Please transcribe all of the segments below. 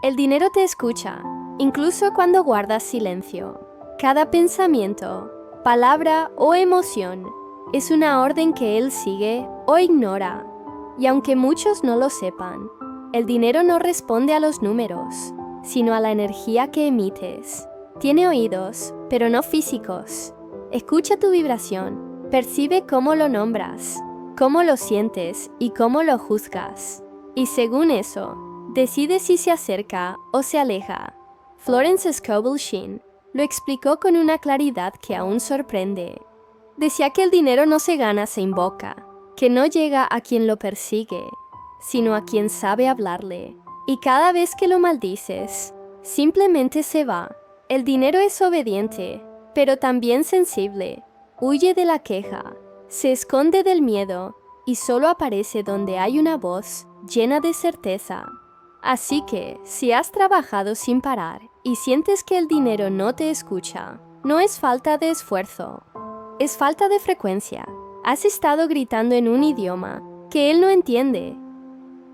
El dinero te escucha, incluso cuando guardas silencio. Cada pensamiento, palabra o emoción es una orden que él sigue o ignora. Y aunque muchos no lo sepan, el dinero no responde a los números, sino a la energía que emites. Tiene oídos, pero no físicos. Escucha tu vibración, percibe cómo lo nombras, cómo lo sientes y cómo lo juzgas. Y según eso, decide si se acerca o se aleja. Florence Scovel Shinn lo explicó con una claridad que aún sorprende. Decía que el dinero no se gana, se invoca, que no llega a quien lo persigue, sino a quien sabe hablarle. Y cada vez que lo maldices, simplemente se va. El dinero es obediente, pero también sensible. Huye de la queja, se esconde del miedo y solo aparece donde hay una voz llena de certeza. Así que, si has trabajado sin parar y sientes que el dinero no te escucha, no es falta de esfuerzo, es falta de frecuencia. Has estado gritando en un idioma que él no entiende.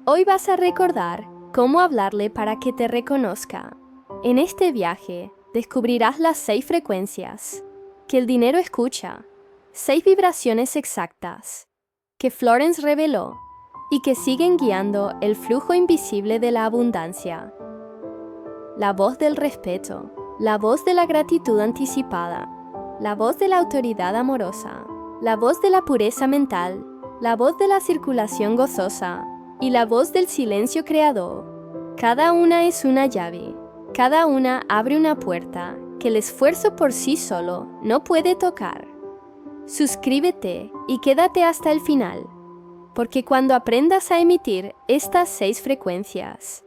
Hoy vas a recordar cómo hablarle para que te reconozca. En este viaje, descubrirás las 6 frecuencias que el dinero escucha, 6 vibraciones exactas que Florence reveló y que siguen guiando el flujo invisible de la abundancia. La voz del respeto, la voz de la gratitud anticipada, la voz de la autoridad amorosa, la voz de la pureza mental, la voz de la circulación gozosa y la voz del silencio creador. Cada una es una llave, cada una abre una puerta que el esfuerzo por sí solo no puede tocar. Suscríbete y quédate hasta el final, porque cuando aprendas a emitir estas 6 frecuencias,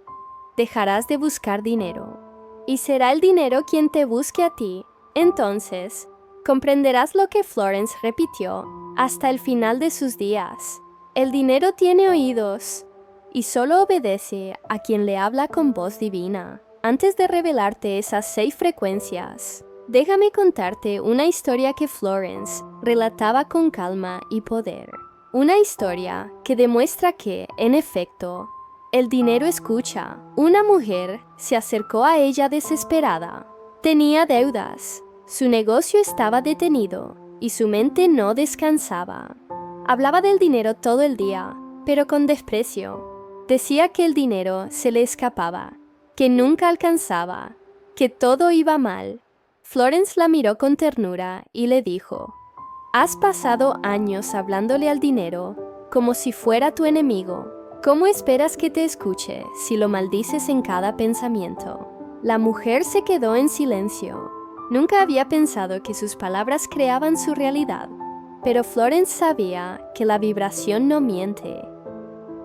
dejarás de buscar dinero, y será el dinero quien te busque a ti. Entonces, comprenderás lo que Florence repitió hasta el final de sus días. El dinero tiene oídos, y solo obedece a quien le habla con voz divina. Antes de revelarte esas 6 frecuencias, déjame contarte una historia que Florence relataba con calma y poder. Una historia que demuestra que, en efecto, el dinero escucha. Una mujer se acercó a ella desesperada. Tenía deudas, su negocio estaba detenido y su mente no descansaba. Hablaba del dinero todo el día, pero con desprecio. Decía que el dinero se le escapaba, que nunca alcanzaba, que todo iba mal. Florence la miró con ternura y le dijo: «Has pasado años hablándole al dinero como si fuera tu enemigo. ¿Cómo esperas que te escuche si lo maldices en cada pensamiento?» La mujer se quedó en silencio. Nunca había pensado que sus palabras creaban su realidad, pero Florence sabía que la vibración no miente.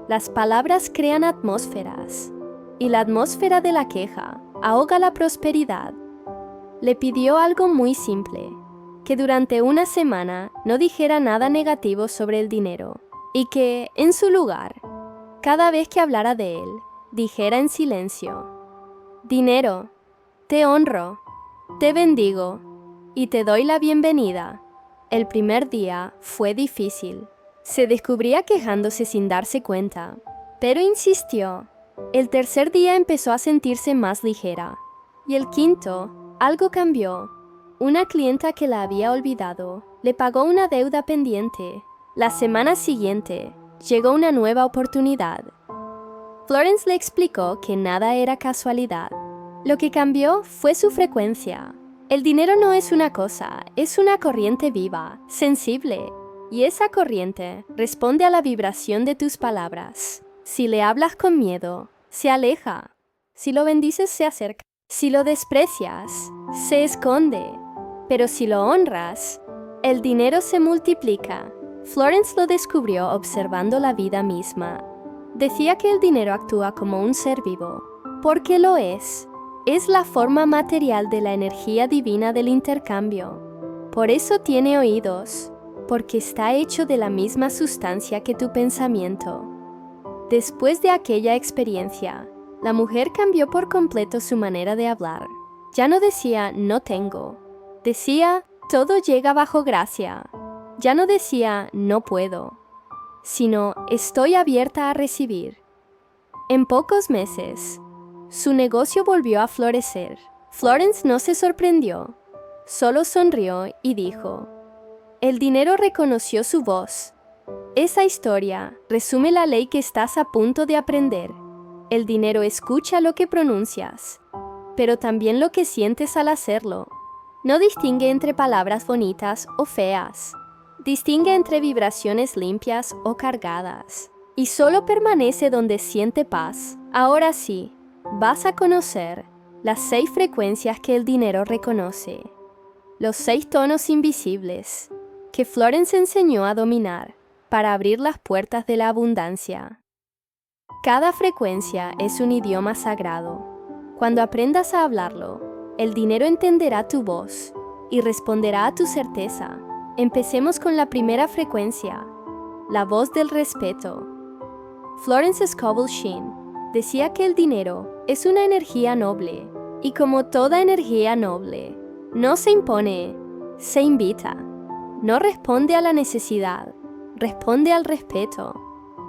Las palabras crean atmósferas, y la atmósfera de la queja ahoga la prosperidad. Le pidió algo muy simple: que durante una semana no dijera nada negativo sobre el dinero, y que, en su lugar, cada vez que hablara de él, dijera en silencio: «Dinero, te honro, te bendigo y te doy la bienvenida». El primer día fue difícil. Se descubría quejándose sin darse cuenta, pero insistió. El tercer día empezó a sentirse más ligera, y el quinto, algo cambió. Una clienta que la había olvidado le pagó una deuda pendiente. La semana siguiente, llegó una nueva oportunidad. Florence le explicó que nada era casualidad. Lo que cambió fue su frecuencia. El dinero no es una cosa, es una corriente viva, sensible. Y esa corriente responde a la vibración de tus palabras. Si le hablas con miedo, se aleja. Si lo bendices, se acerca. Si lo desprecias, se esconde. Pero si lo honras, el dinero se multiplica. Florence lo descubrió observando la vida misma. Decía que el dinero actúa como un ser vivo, porque lo es. Es la forma material de la energía divina del intercambio. Por eso tiene oídos, porque está hecho de la misma sustancia que tu pensamiento. Después de aquella experiencia, la mujer cambió por completo su manera de hablar. Ya no decía «no tengo», decía «todo llega bajo gracia». Ya no decía «no puedo», sino «estoy abierta a recibir». En pocos meses, su negocio volvió a florecer. Florence no se sorprendió, solo sonrió y dijo: el dinero reconoció su voz. Esa historia resume la ley que estás a punto de aprender. El dinero escucha lo que pronuncias, pero también lo que sientes al hacerlo. No distingue entre palabras bonitas o feas. Distingue entre vibraciones limpias o cargadas. Y solo permanece donde siente paz. Ahora sí, vas a conocer las 6 frecuencias que el dinero reconoce. Los 6 tonos invisibles que Florence enseñó a dominar para abrir las puertas de la abundancia. Cada frecuencia es un idioma sagrado. Cuando aprendas a hablarlo, el dinero entenderá tu voz y responderá a tu certeza. Empecemos con la primera frecuencia, la voz del respeto. Florence Scovel Shinn decía que el dinero es una energía noble, y como toda energía noble, no se impone, se invita. No responde a la necesidad, responde al respeto.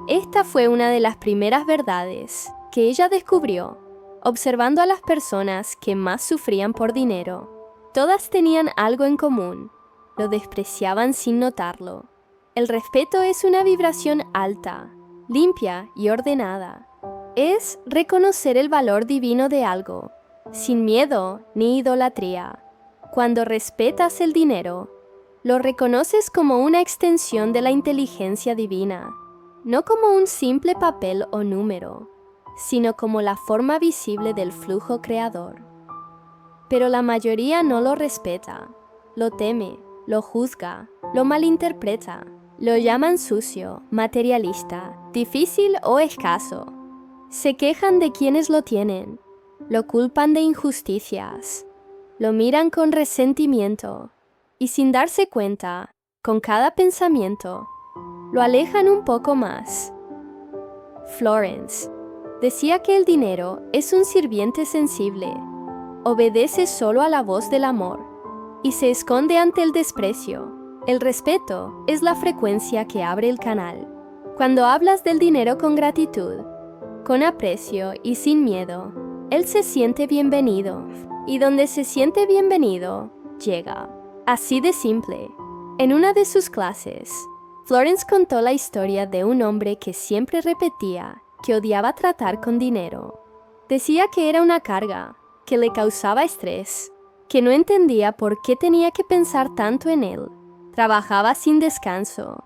Esta fue una de las primeras verdades que ella descubrió, observando a las personas que más sufrían por dinero. Todas tenían algo en común, lo despreciaban sin notarlo. El respeto es una vibración alta, limpia y ordenada. Es reconocer el valor divino de algo, sin miedo ni idolatría. Cuando respetas el dinero, lo reconoces como una extensión de la inteligencia divina, no como un simple papel o número, sino como la forma visible del flujo creador. Pero la mayoría no lo respeta, lo teme, lo juzga, lo malinterpreta, lo llaman sucio, materialista, difícil o escaso. Se quejan de quienes lo tienen, lo culpan de injusticias, lo miran con resentimiento y sin darse cuenta, con cada pensamiento, lo alejan un poco más. Florence decía que el dinero es un sirviente sensible, obedece solo a la voz del amor y se esconde ante el desprecio. El respeto es la frecuencia que abre el canal. Cuando hablas del dinero con gratitud, con aprecio y sin miedo, él se siente bienvenido. Y donde se siente bienvenido, llega. Así de simple. En una de sus clases, Florence contó la historia de un hombre que siempre repetía que odiaba tratar con dinero. Decía que era una carga, que le causaba estrés, que no entendía por qué tenía que pensar tanto en él. Trabajaba sin descanso,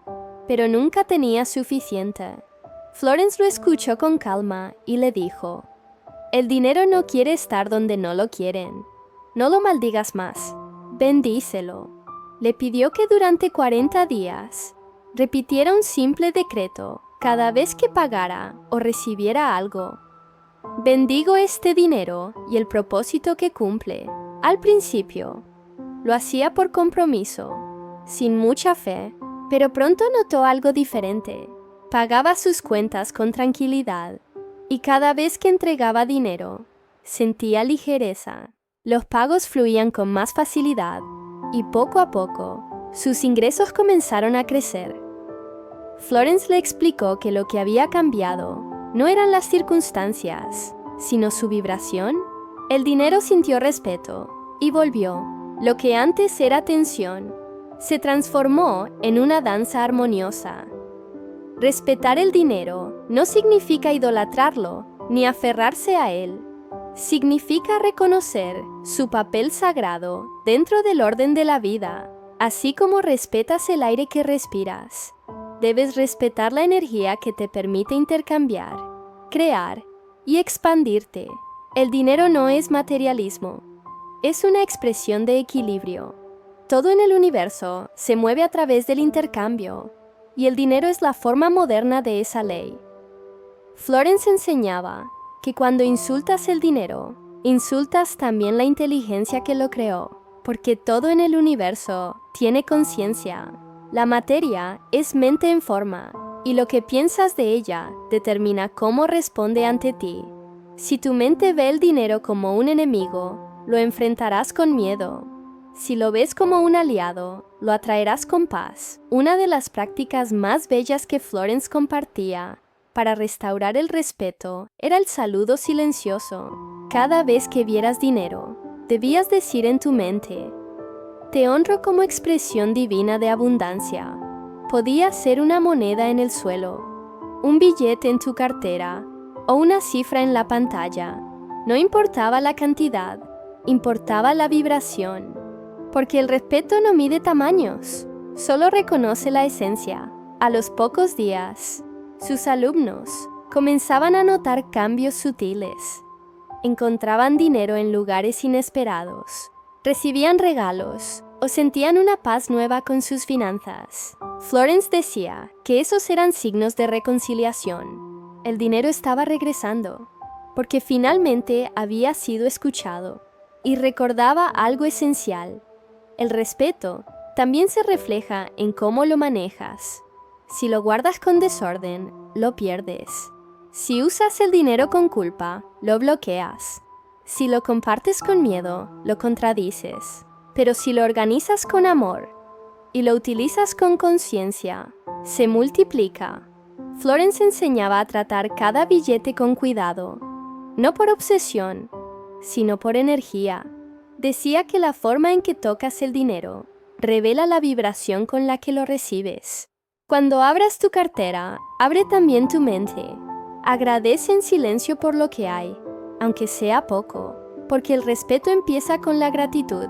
pero nunca tenía suficiente. Florence lo escuchó con calma y le dijo: el dinero no quiere estar donde no lo quieren. No lo maldigas más, bendícelo. Le pidió que durante 40 días repitiera un simple decreto cada vez que pagara o recibiera algo. Bendigo este dinero y el propósito que cumple. Al principio, lo hacía por compromiso, sin mucha fe, pero pronto notó algo diferente. Pagaba sus cuentas con tranquilidad y cada vez que entregaba dinero, sentía ligereza. Los pagos fluían con más facilidad y poco a poco, sus ingresos comenzaron a crecer. Florence le explicó que lo que había cambiado no eran las circunstancias, sino su vibración. El dinero sintió respeto y volvió. Lo que antes era tensión, se transformó en una danza armoniosa. Respetar el dinero no significa idolatrarlo ni aferrarse a él. Significa reconocer su papel sagrado dentro del orden de la vida, así como respetas el aire que respiras. Debes respetar la energía que te permite intercambiar, crear y expandirte. El dinero no es materialismo, es una expresión de equilibrio. Todo en el universo se mueve a través del intercambio, y el dinero es la forma moderna de esa ley. Florence enseñaba que cuando insultas el dinero, insultas también la inteligencia que lo creó, porque todo en el universo tiene conciencia. La materia es mente en forma, y lo que piensas de ella determina cómo responde ante ti. Si tu mente ve el dinero como un enemigo, lo enfrentarás con miedo. Si lo ves como un aliado, lo atraerás con paz. Una de las prácticas más bellas que Florence compartía para restaurar el respeto era el saludo silencioso. Cada vez que vieras dinero, debías decir en tu mente: te honro como expresión divina de abundancia. Podía ser una moneda en el suelo, un billete en tu cartera o una cifra en la pantalla. No importaba la cantidad, importaba la vibración. Porque el respeto no mide tamaños, solo reconoce la esencia. A los pocos días, sus alumnos comenzaban a notar cambios sutiles. Encontraban dinero en lugares inesperados, recibían regalos o sentían una paz nueva con sus finanzas. Florence decía que esos eran signos de reconciliación. El dinero estaba regresando, porque finalmente había sido escuchado y recordaba algo esencial. El respeto también se refleja en cómo lo manejas. Si lo guardas con desorden, lo pierdes. Si usas el dinero con culpa, lo bloqueas. Si lo compartes con miedo, lo contradices. Pero si lo organizas con amor y lo utilizas con conciencia, se multiplica. Florence enseñaba a tratar cada billete con cuidado, no por obsesión, sino por energía. Decía que la forma en que tocas el dinero revela la vibración con la que lo recibes. Cuando abras tu cartera, abre también tu mente. Agradece en silencio por lo que hay, aunque sea poco, porque el respeto empieza con la gratitud.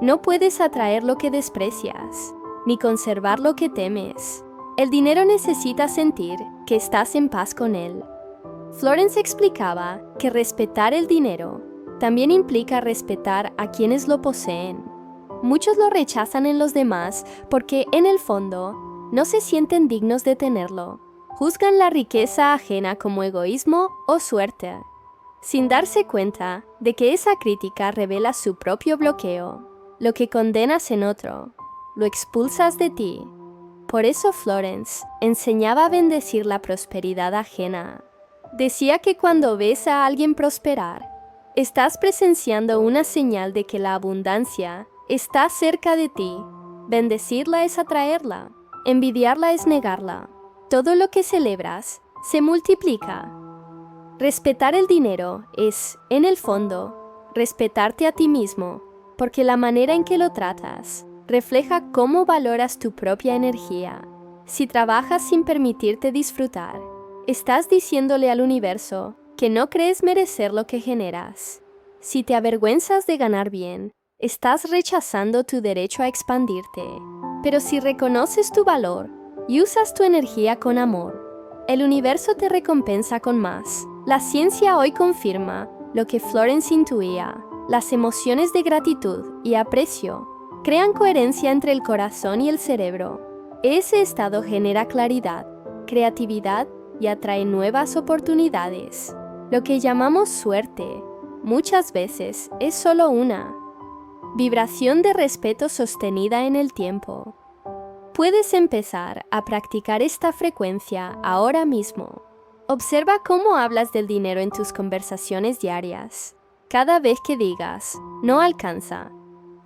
No puedes atraer lo que desprecias, ni conservar lo que temes. El dinero necesita sentir que estás en paz con él. Florence explicaba que respetar el dinero también implica respetar a quienes lo poseen. Muchos lo rechazan en los demás porque, en el fondo, no se sienten dignos de tenerlo. Juzgan la riqueza ajena como egoísmo o suerte, sin darse cuenta de que esa crítica revela su propio bloqueo. Lo que condenas en otro, lo expulsas de ti. Por eso Florence enseñaba a bendecir la prosperidad ajena. Decía que cuando ves a alguien prosperar, estás presenciando una señal de que la abundancia está cerca de ti. Bendecirla es atraerla, envidiarla es negarla. Todo lo que celebras se multiplica. Respetar el dinero es, en el fondo, respetarte a ti mismo, porque la manera en que lo tratas refleja cómo valoras tu propia energía. Si trabajas sin permitirte disfrutar, estás diciéndole al universo que no crees merecer lo que generas. Si te avergüenzas de ganar bien, estás rechazando tu derecho a expandirte. Pero si reconoces tu valor y usas tu energía con amor, el universo te recompensa con más. La ciencia hoy confirma lo que Florence intuía. Las emociones de gratitud y aprecio crean coherencia entre el corazón y el cerebro. Ese estado genera claridad, creatividad y atrae nuevas oportunidades. Lo que llamamos suerte, muchas veces es solo una vibración de respeto sostenida en el tiempo. Puedes empezar a practicar esta frecuencia ahora mismo. Observa cómo hablas del dinero en tus conversaciones diarias. Cada vez que digas, no alcanza,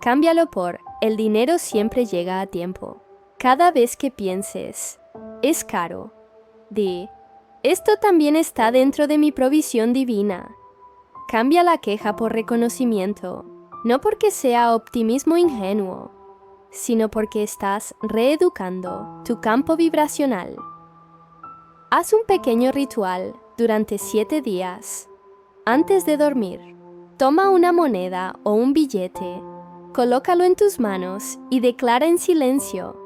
cámbialo por, el dinero siempre llega a tiempo. Cada vez que pienses, es caro, di, esto también está dentro de mi provisión divina. Cambia la queja por reconocimiento, no porque sea optimismo ingenuo, sino porque estás reeducando tu campo vibracional. Haz un pequeño ritual durante 7 días. Antes de dormir, toma una moneda o un billete, colócalo en tus manos y declara en silencio: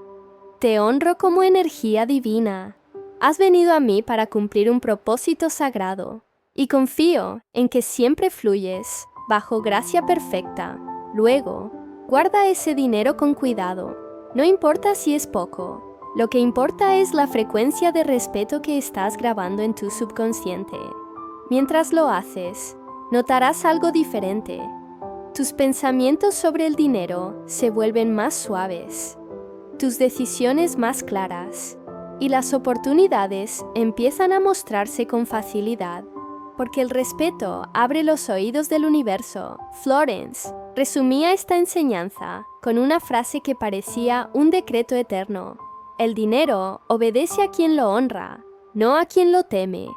te honro como energía divina. Has venido a mí para cumplir un propósito sagrado y confío en que siempre fluyes bajo gracia perfecta. Luego, guarda ese dinero con cuidado. No importa si es poco, lo que importa es la frecuencia de respeto que estás grabando en tu subconsciente. Mientras lo haces, notarás algo diferente. Tus pensamientos sobre el dinero se vuelven más suaves, tus decisiones más claras, y las oportunidades empiezan a mostrarse con facilidad, porque el respeto abre los oídos del universo. Florence resumía esta enseñanza con una frase que parecía un decreto eterno: el dinero obedece a quien lo honra, no a quien lo teme,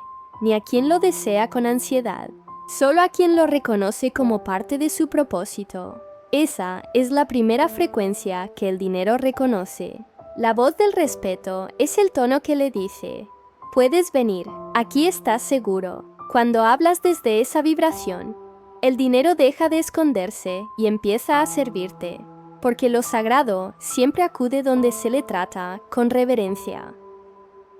ni a quien lo desea con ansiedad, solo a quien lo reconoce como parte de su propósito. Esa es la primera frecuencia que el dinero reconoce. La voz del respeto es el tono que le dice: puedes venir, aquí estás seguro. Cuando hablas desde esa vibración, el dinero deja de esconderse y empieza a servirte, porque lo sagrado siempre acude donde se le trata con reverencia.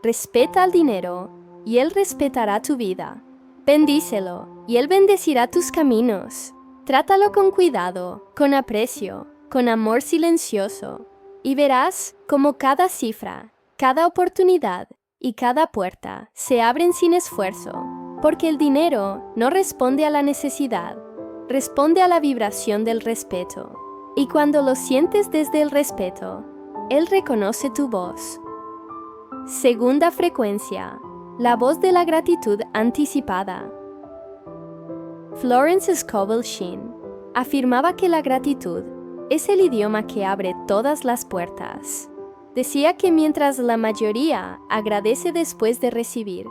Respeta al dinero y él respetará tu vida. Bendícelo y él bendecirá tus caminos. Trátalo con cuidado, con aprecio, con amor silencioso, y verás cómo cada cifra, cada oportunidad y cada puerta se abren sin esfuerzo, porque el dinero no responde a la necesidad, responde a la vibración del respeto. Y cuando lo sientes desde el respeto, él reconoce tu voz. Segunda frecuencia, la voz de la gratitud anticipada. Florence Scovel Shinn afirmaba que la gratitud es el idioma que abre todas las puertas. Decía que mientras la mayoría agradece después de recibir,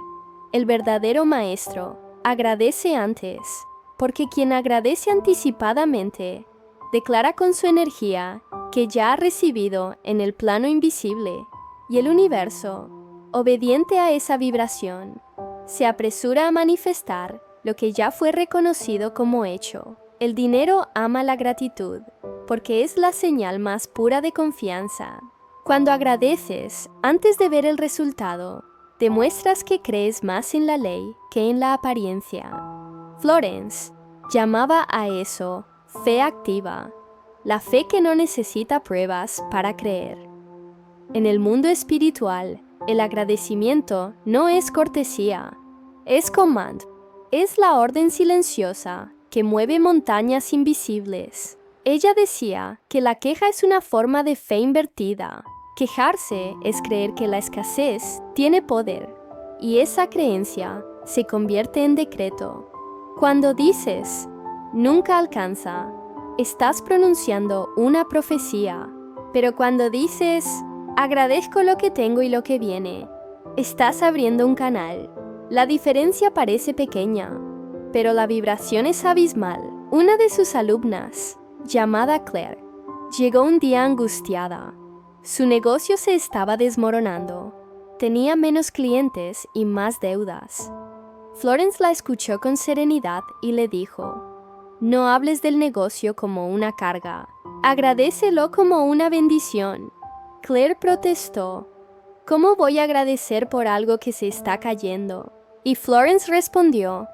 el verdadero maestro agradece antes, porque quien agradece anticipadamente declara con su energía que ya ha recibido en el plano invisible, y el universo, obediente a esa vibración, se apresura a manifestar lo que ya fue reconocido como hecho. El dinero ama la gratitud, porque es la señal más pura de confianza. Cuando agradeces antes de ver el resultado, demuestras que crees más en la ley que en la apariencia. Florence llamaba a eso fe activa, la fe que no necesita pruebas para creer. En el mundo espiritual, el agradecimiento no es cortesía, es command. Es la orden silenciosa que mueve montañas invisibles. Ella decía que la queja es una forma de fe invertida. Quejarse es creer que la escasez tiene poder, y esa creencia se convierte en decreto. Cuando dices, nunca alcanza, estás pronunciando una profecía. Pero cuando dices, agradezco lo que tengo y lo que viene, estás abriendo un canal. La diferencia parece pequeña, pero la vibración es abismal. Una de sus alumnas, llamada Claire, llegó un día angustiada. Su negocio se estaba desmoronando. Tenía menos clientes y más deudas. Florence la escuchó con serenidad y le dijo: no hables del negocio como una carga. Agradécelo como una bendición. Claire protestó: ¿cómo voy a agradecer por algo que se está cayendo? Y Florence respondió: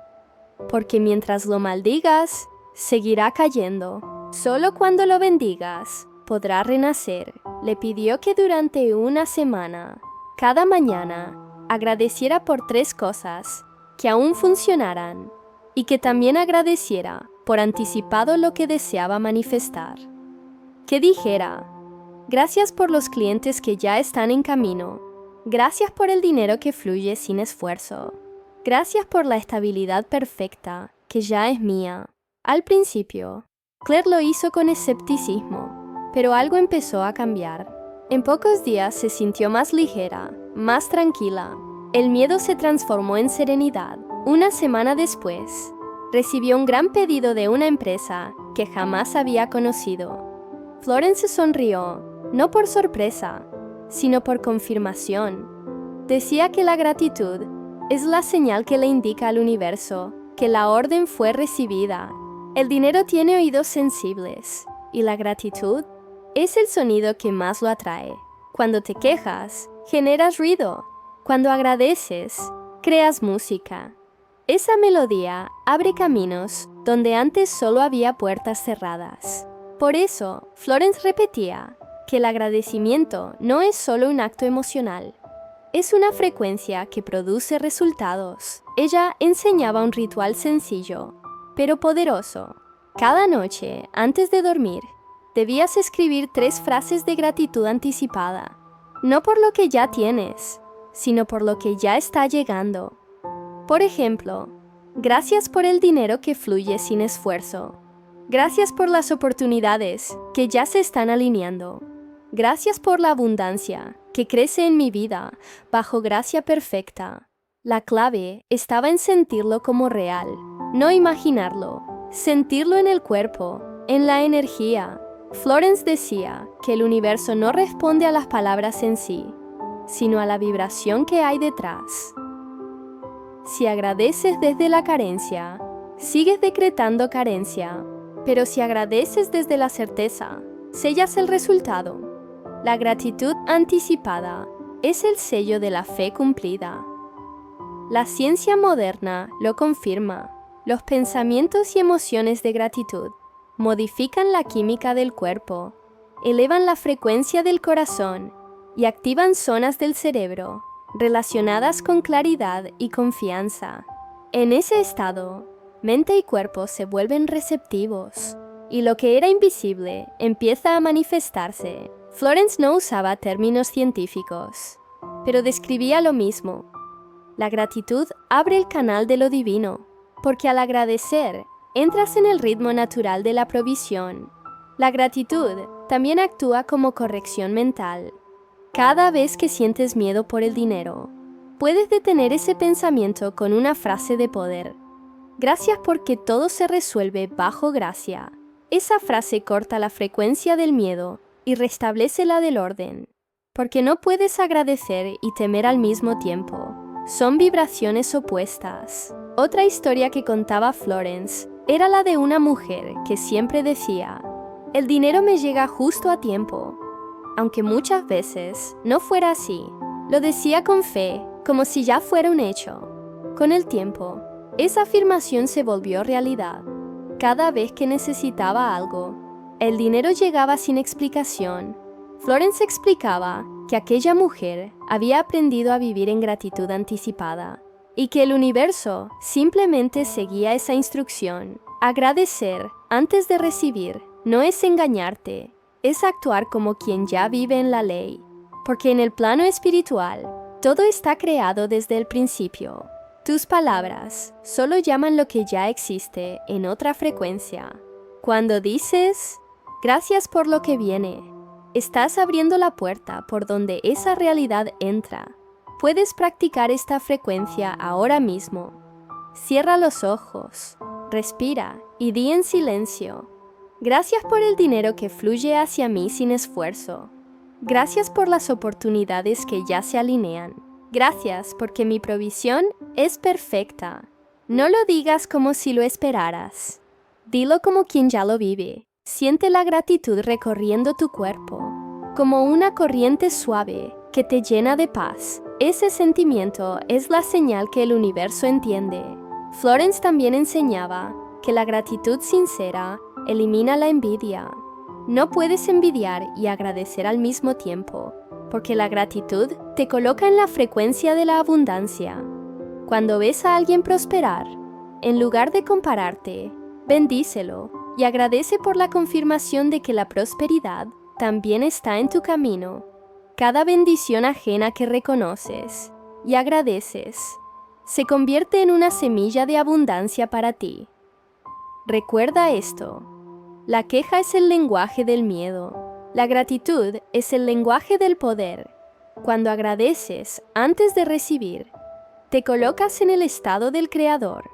porque mientras lo maldigas, seguirá cayendo. Solo cuando lo bendigas, podrá renacer. Le pidió que durante una semana, cada mañana, agradeciera por 3 cosas que aún funcionaran, y que también agradeciera por anticipado lo que deseaba manifestar. Que dijera: gracias por los clientes que ya están en camino. Gracias por el dinero que fluye sin esfuerzo. Gracias por la estabilidad perfecta, que ya es mía. Al principio, Claire lo hizo con escepticismo, pero algo empezó a cambiar. En pocos días se sintió más ligera, más tranquila. El miedo se transformó en serenidad. Una semana después, recibió un gran pedido de una empresa que jamás había conocido. Florence sonrió, no por sorpresa, sino por confirmación. Decía que la gratitud es la señal que le indica al universo que la orden fue recibida. El dinero tiene oídos sensibles, y la gratitud es el sonido que más lo atrae. Cuando te quejas, generas ruido. Cuando agradeces, creas música. Esa melodía abre caminos donde antes solo había puertas cerradas. Por eso, Florence repetía que el agradecimiento no es solo un acto emocional, es una frecuencia que produce resultados. Ella enseñaba un ritual sencillo, pero poderoso. Cada noche, antes de dormir, debías escribir 3 frases de gratitud anticipada, no por lo que ya tienes, sino por lo que ya está llegando. Por ejemplo, gracias por el dinero que fluye sin esfuerzo. Gracias por las oportunidades que ya se están alineando. Gracias por la abundancia que crece en mi vida bajo gracia perfecta. La clave estaba en sentirlo como real, no imaginarlo, sentirlo en el cuerpo, en la energía. Florence decía que el universo no responde a las palabras en sí, sino a la vibración que hay detrás. Si agradeces desde la carencia, sigues decretando carencia, pero si agradeces desde la certeza, sellas el resultado. La gratitud anticipada es el sello de la fe cumplida. La ciencia moderna lo confirma. Los pensamientos y emociones de gratitud modifican la química del cuerpo, elevan la frecuencia del corazón y activan zonas del cerebro relacionadas con claridad y confianza. En ese estado, mente y cuerpo se vuelven receptivos y lo que era invisible empieza a manifestarse. Florence no usaba términos científicos, pero describía lo mismo. La gratitud abre el canal de lo divino, porque al agradecer, entras en el ritmo natural de la provisión. La gratitud también actúa como corrección mental. Cada vez que sientes miedo por el dinero, puedes detener ese pensamiento con una frase de poder. Gracias porque todo se resuelve bajo gracia. Esa frase corta la frecuencia del miedo y restablece la del orden. Porque no puedes agradecer y temer al mismo tiempo. Son vibraciones opuestas. Otra historia que contaba Florence era la de una mujer que siempre decía: el dinero me llega justo a tiempo. Aunque muchas veces no fuera así, lo decía con fe, como si ya fuera un hecho. Con el tiempo, esa afirmación se volvió realidad. Cada vez que necesitaba algo, el dinero llegaba sin explicación. Florence explicaba que aquella mujer había aprendido a vivir en gratitud anticipada y que el universo simplemente seguía esa instrucción. Agradecer antes de recibir no es engañarte, es actuar como quien ya vive en la ley, porque en el plano espiritual todo está creado desde el principio. Tus palabras solo llaman lo que ya existe en otra frecuencia. Cuando dices, gracias por lo que viene, estás abriendo la puerta por donde esa realidad entra. Puedes practicar esta frecuencia ahora mismo. Cierra los ojos, respira y di en silencio: gracias por el dinero que fluye hacia mí sin esfuerzo. Gracias por las oportunidades que ya se alinean. Gracias porque mi provisión es perfecta. No lo digas como si lo esperaras. Dilo como quien ya lo vive. Siente la gratitud recorriendo tu cuerpo, como una corriente suave que te llena de paz. Ese sentimiento es la señal que el universo entiende. Florence también enseñaba que la gratitud sincera elimina la envidia. No puedes envidiar y agradecer al mismo tiempo, porque la gratitud te coloca en la frecuencia de la abundancia. Cuando ves a alguien prosperar, en lugar de compararte, bendícelo y agradece por la confirmación de que la prosperidad también está en tu camino. Cada bendición ajena que reconoces y agradeces se convierte en una semilla de abundancia para ti. Recuerda esto: la queja es el lenguaje del miedo. La gratitud es el lenguaje del poder. Cuando agradeces antes de recibir, te colocas en el estado del creador,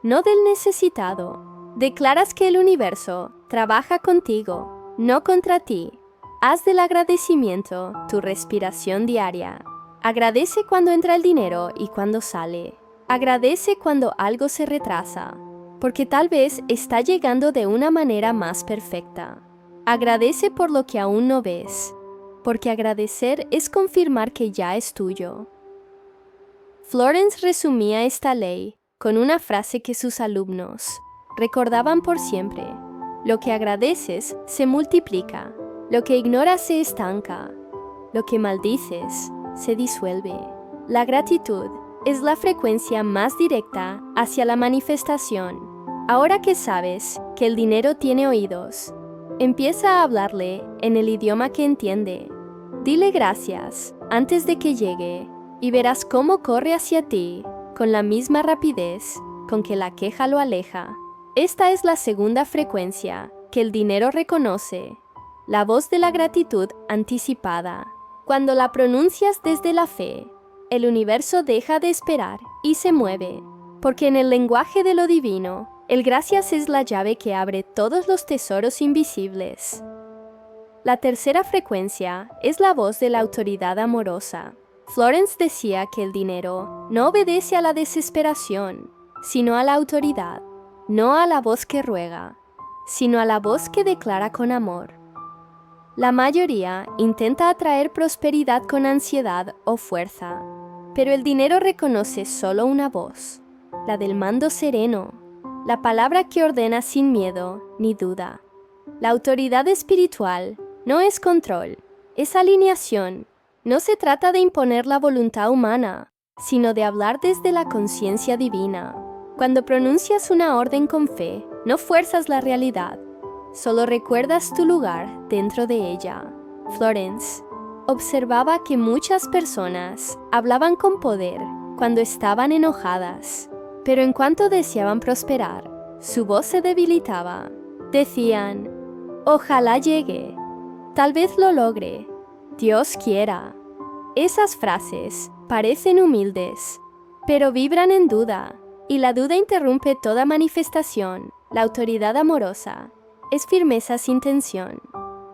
no del necesitado. Declaras que el universo trabaja contigo, no contra ti. Haz del agradecimiento tu respiración diaria. Agradece cuando entra el dinero y cuando sale. Agradece cuando algo se retrasa, porque tal vez está llegando de una manera más perfecta. Agradece por lo que aún no ves, porque agradecer es confirmar que ya es tuyo. Florence resumía esta ley con una frase que sus alumnos recordaban por siempre: lo que agradeces se multiplica, lo que ignoras se estanca, lo que maldices se disuelve. La gratitud es la frecuencia más directa hacia la manifestación. Ahora que sabes que el dinero tiene oídos, empieza a hablarle en el idioma que entiende. Dile gracias antes de que llegue y verás cómo corre hacia ti con la misma rapidez con que la queja lo aleja. Esta es la segunda frecuencia que el dinero reconoce: la voz de la gratitud anticipada. Cuando la pronuncias desde la fe, el universo deja de esperar y se mueve, porque en el lenguaje de lo divino, el gracias es la llave que abre todos los tesoros invisibles. La tercera frecuencia es la voz de la autoridad amorosa. Florence decía que el dinero no obedece a la desesperación, sino a la autoridad, no a la voz que ruega, sino a la voz que declara con amor. La mayoría intenta atraer prosperidad con ansiedad o fuerza, pero el dinero reconoce solo una voz, la del mando sereno, la palabra que ordena sin miedo ni duda. La autoridad espiritual no es control, es alineación. No se trata de imponer la voluntad humana, sino de hablar desde la conciencia divina. Cuando pronuncias una orden con fe, no fuerzas la realidad, solo recuerdas tu lugar dentro de ella. Florence observaba que muchas personas hablaban con poder cuando estaban enojadas, pero en cuanto deseaban prosperar, su voz se debilitaba. Decían, ojalá llegue, tal vez lo logre, Dios quiera. Esas frases parecen humildes, pero vibran en duda, y la duda interrumpe toda manifestación. La autoridad amorosa es firmeza sin tensión,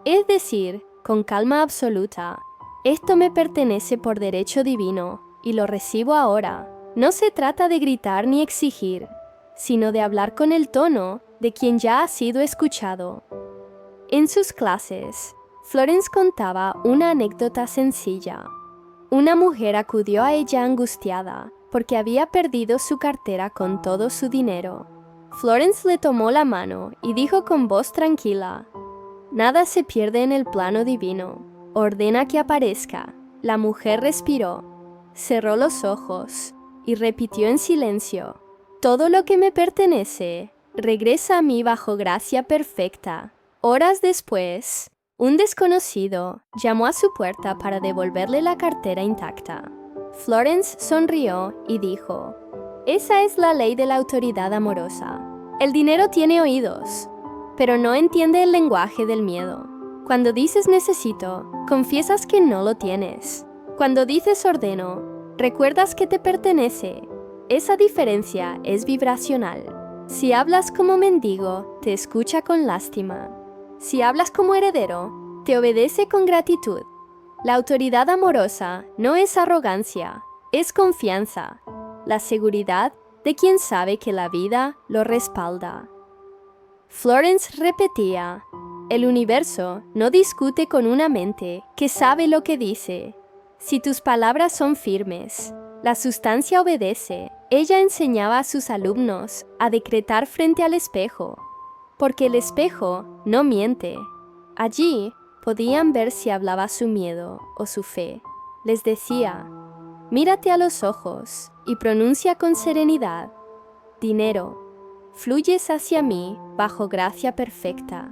es decir, con calma absoluta, esto me pertenece por derecho divino, y lo recibo ahora. No se trata de gritar ni exigir, sino de hablar con el tono de quien ya ha sido escuchado. En sus clases, Florence contaba una anécdota sencilla. Una mujer acudió a ella angustiada porque había perdido su cartera con todo su dinero. Florence le tomó la mano y dijo con voz tranquila, «Nada se pierde en el plano divino. Ordena que aparezca». La mujer respiró, cerró los ojos y repitió en silencio, «Todo lo que me pertenece regresa a mí bajo gracia perfecta». Horas después, un desconocido llamó a su puerta para devolverle la cartera intacta. Florence sonrió y dijo, «Esa es la ley de la autoridad amorosa. El dinero tiene oídos, pero no entiende el lenguaje del miedo. Cuando dices necesito, confiesas que no lo tienes. Cuando dices ordeno, recuerdas que te pertenece. Esa diferencia es vibracional. Si hablas como mendigo, te escucha con lástima. Si hablas como heredero, te obedece con gratitud. La autoridad amorosa no es arrogancia, es confianza, la seguridad de quien sabe que la vida lo respalda». Florence repetía, «El universo no discute con una mente que sabe lo que dice. Si tus palabras son firmes, la sustancia obedece». Ella enseñaba a sus alumnos a decretar frente al espejo, porque el espejo no miente. Allí podían ver si hablaba su miedo o su fe. Les decía, «Mírate a los ojos y pronuncia con serenidad, dinero, fluyes hacia mí bajo gracia perfecta».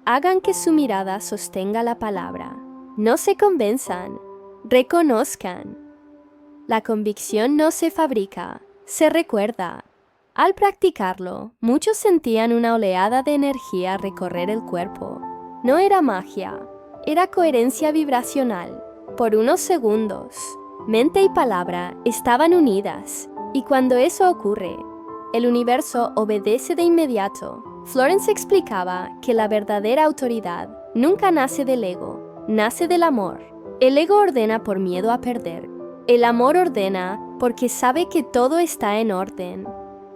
Hagan que su mirada sostenga la palabra. No se convenzan, reconozcan. La convicción no se fabrica, se recuerda. Al practicarlo, muchos sentían una oleada de energía recorrer el cuerpo. No era magia, era coherencia vibracional. Por unos segundos, mente y palabra estaban unidas, y cuando eso ocurre, el universo obedece de inmediato. Florence explicaba que la verdadera autoridad nunca nace del ego, nace del amor. El ego ordena por miedo a perder. El amor ordena porque sabe que todo está en orden.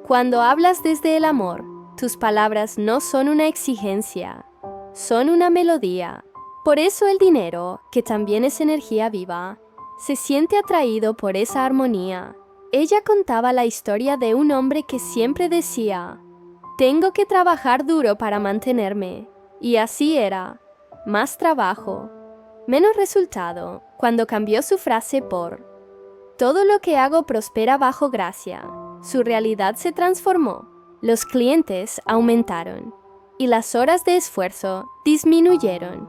Cuando hablas desde el amor, tus palabras no son una exigencia, son una melodía. Por eso el dinero, que también es energía viva, se siente atraído por esa armonía. Ella contaba la historia de un hombre que siempre decía, «Tengo que trabajar duro para mantenerme». Y así era, más trabajo, menos resultado, cuando cambió su frase por «Todo lo que hago prospera bajo gracia». Su realidad se transformó, los clientes aumentaron y las horas de esfuerzo disminuyeron.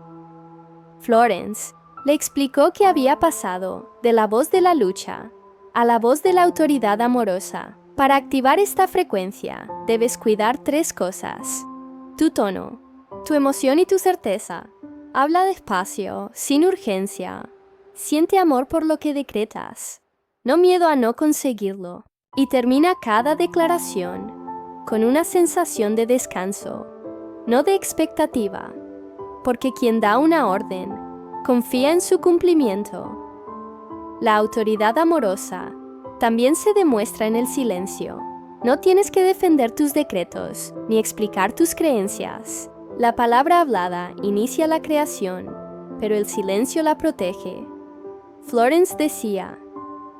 Florence le explicó que había pasado de la voz de la lucha a la voz de la autoridad amorosa. Para activar esta frecuencia, debes cuidar 3 cosas: tu tono, tu emoción y tu certeza. Habla despacio, sin urgencia. Siente amor por lo que decretas, no miedo a no conseguirlo, y termina cada declaración con una sensación de descanso, no de expectativa, porque quien da una orden confía en su cumplimiento. La autoridad amorosa también se demuestra en el silencio. No tienes que defender tus decretos ni explicar tus creencias. La palabra hablada inicia la creación, pero el silencio la protege. Florence decía,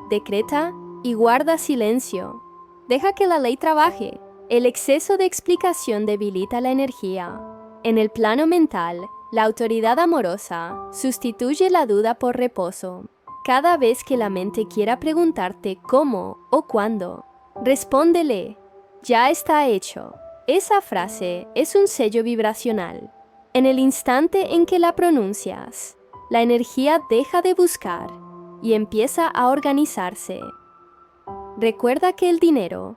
decreta y guarda silencio. Deja que la ley trabaje. El exceso de explicación debilita la energía. En el plano mental, la autoridad amorosa sustituye la duda por reposo. Cada vez que la mente quiera preguntarte cómo o cuándo, respóndele, ya está hecho. Esa frase es un sello vibracional. En el instante en que la pronuncias, la energía deja de buscar y empieza a organizarse. Recuerda que el dinero,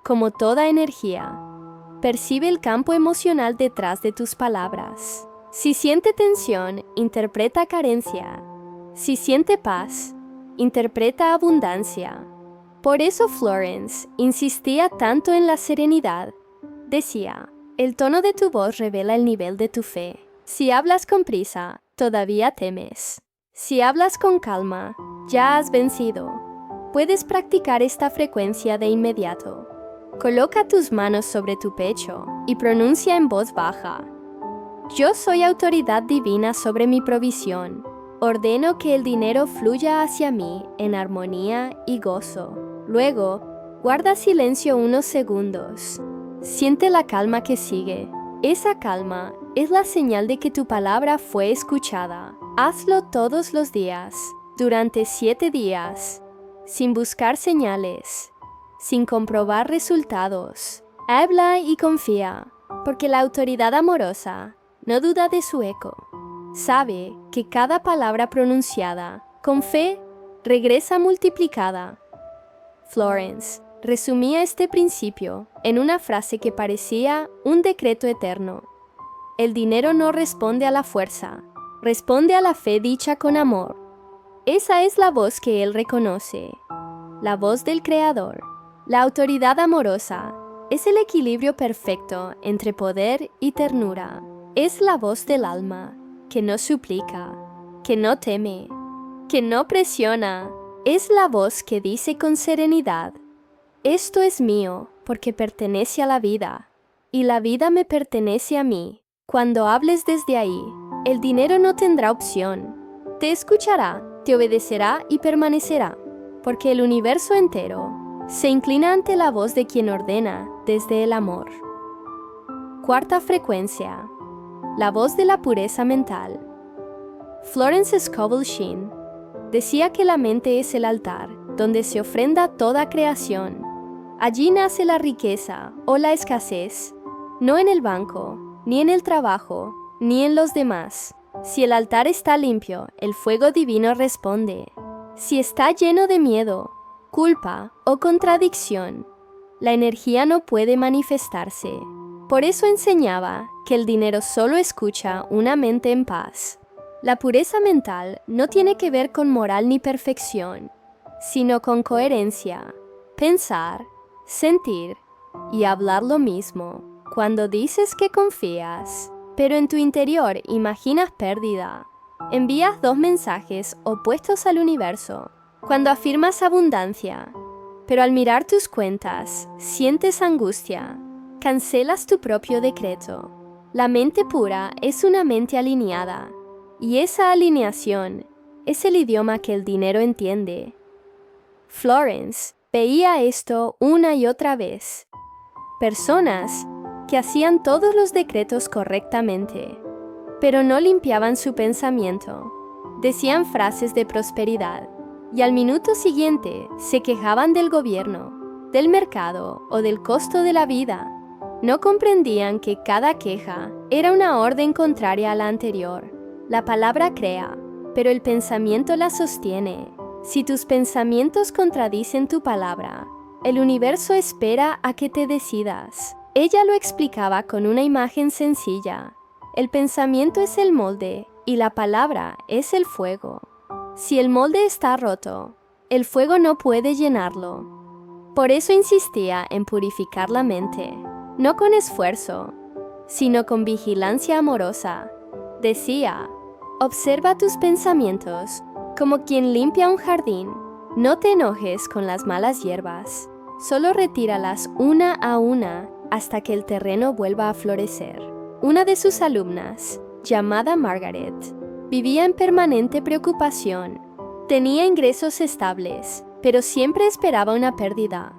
como toda energía, percibe el campo emocional detrás de tus palabras. Si siente tensión, interpreta carencia. Si siente paz, interpreta abundancia. Por eso Florence insistía tanto en la serenidad. Decía, el tono de tu voz revela el nivel de tu fe. Si hablas con prisa, todavía temes. Si hablas con calma, ya has vencido. Puedes practicar esta frecuencia de inmediato. Coloca tus manos sobre tu pecho y pronuncia en voz baja. Yo soy autoridad divina sobre mi provisión. Ordeno que el dinero fluya hacia mí en armonía y gozo. Luego, guarda silencio unos segundos. Siente la calma que sigue. Esa calma es la señal de que tu palabra fue escuchada. Hazlo todos los días, durante 7 días, sin buscar señales, sin comprobar resultados. Habla y confía, porque la autoridad amorosa no duda de su eco. Sabe que cada palabra pronunciada con fe regresa multiplicada. Florence resumía este principio en una frase que parecía un decreto eterno. El dinero no responde a la fuerza, responde a la fe dicha con amor. Esa es la voz que él reconoce, la voz del Creador. La autoridad amorosa es el equilibrio perfecto entre poder y ternura. Es la voz del alma, que no suplica, que no teme, que no presiona. Es la voz que dice con serenidad, esto es mío porque pertenece a la vida, y la vida me pertenece a mí. Cuando hables desde ahí, el dinero no tendrá opción. Te escuchará, te obedecerá y permanecerá, porque el universo entero se inclina ante la voz de quien ordena desde el amor. Cuarta frecuencia. La voz de la pureza mental. Florence Scovel Shinn decía que la mente es el altar donde se ofrenda toda creación. Allí nace la riqueza o la escasez, no en el banco, ni en el trabajo, ni en los demás. Si el altar está limpio, el fuego divino responde. Si está lleno de miedo, culpa o contradicción, la energía no puede manifestarse. Por eso enseñaba que el dinero solo escucha una mente en paz. La pureza mental no tiene que ver con moral ni perfección, sino con coherencia, pensar, sentir y hablar lo mismo. Cuando dices que confías, pero en tu interior imaginas pérdida, envías 2 mensajes opuestos al universo. Cuando afirmas abundancia, pero al mirar tus cuentas sientes angustia, cancelas tu propio decreto. La mente pura es una mente alineada, y esa alineación es el idioma que el dinero entiende. Florence veía esto una y otra vez. Personas que hacían todos los decretos correctamente, pero no limpiaban su pensamiento. Decían frases de prosperidad y al minuto siguiente se quejaban del gobierno, del mercado o del costo de la vida. No comprendían que cada queja era una orden contraria a la anterior. La palabra crea, pero el pensamiento la sostiene. Si tus pensamientos contradicen tu palabra, el universo espera a que te decidas. Ella lo explicaba con una imagen sencilla. El pensamiento es el molde y la palabra es el fuego. Si el molde está roto, el fuego no puede llenarlo. Por eso insistía en purificar la mente, no con esfuerzo, sino con vigilancia amorosa. Decía, observa tus pensamientos como quien limpia un jardín. No te enojes con las malas hierbas, solo retíralas una a una hasta que el terreno vuelva a florecer. Una de sus alumnas, llamada Margaret, vivía en permanente preocupación. Tenía ingresos estables, pero siempre esperaba una pérdida.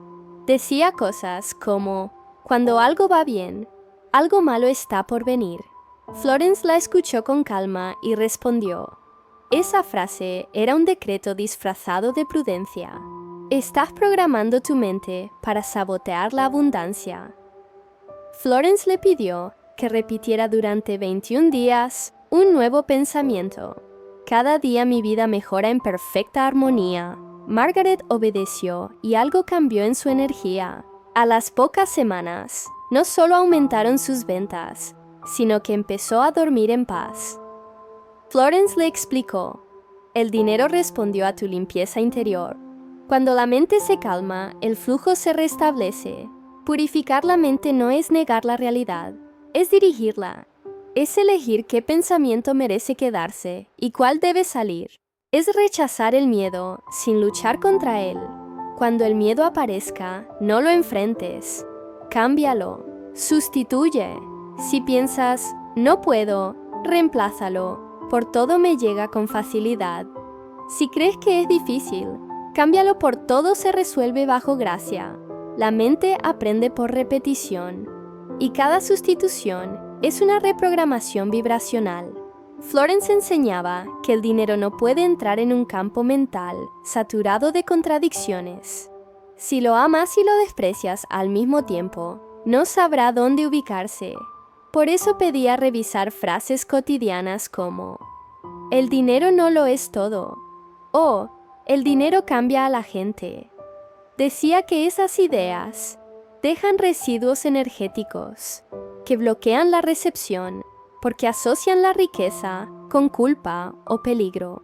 Decía cosas como, cuando algo va bien, algo malo está por venir. Florence la escuchó con calma y respondió, esa frase era un decreto disfrazado de prudencia. Estás programando tu mente para sabotear la abundancia. Florence le pidió que repitiera durante 21 días un nuevo pensamiento. Cada día mi vida mejora en perfecta armonía. Margaret obedeció y algo cambió en su energía. A las pocas semanas, no solo aumentaron sus ventas, sino que empezó a dormir en paz. Florence le explicó, el dinero respondió a tu limpieza interior. Cuando la mente se calma, el flujo se restablece. Purificar la mente no es negar la realidad, es dirigirla. Es elegir qué pensamiento merece quedarse y cuál debe salir. Es rechazar el miedo sin luchar contra él. Cuando el miedo aparezca, no lo enfrentes. Cámbialo. Sustituye. Si piensas, no puedo, reemplázalo. Por todo me llega con facilidad. Si crees que es difícil, cámbialo por todo se resuelve bajo gracia. La mente aprende por repetición, y cada sustitución es una reprogramación vibracional. Florence enseñaba que el dinero no puede entrar en un campo mental saturado de contradicciones. Si lo amas y lo desprecias al mismo tiempo, no sabrá dónde ubicarse. Por eso pedía revisar frases cotidianas como el dinero no lo es todo o el dinero cambia a la gente. Decía que esas ideas dejan residuos energéticos que bloquean la recepción porque asocian la riqueza con culpa o peligro.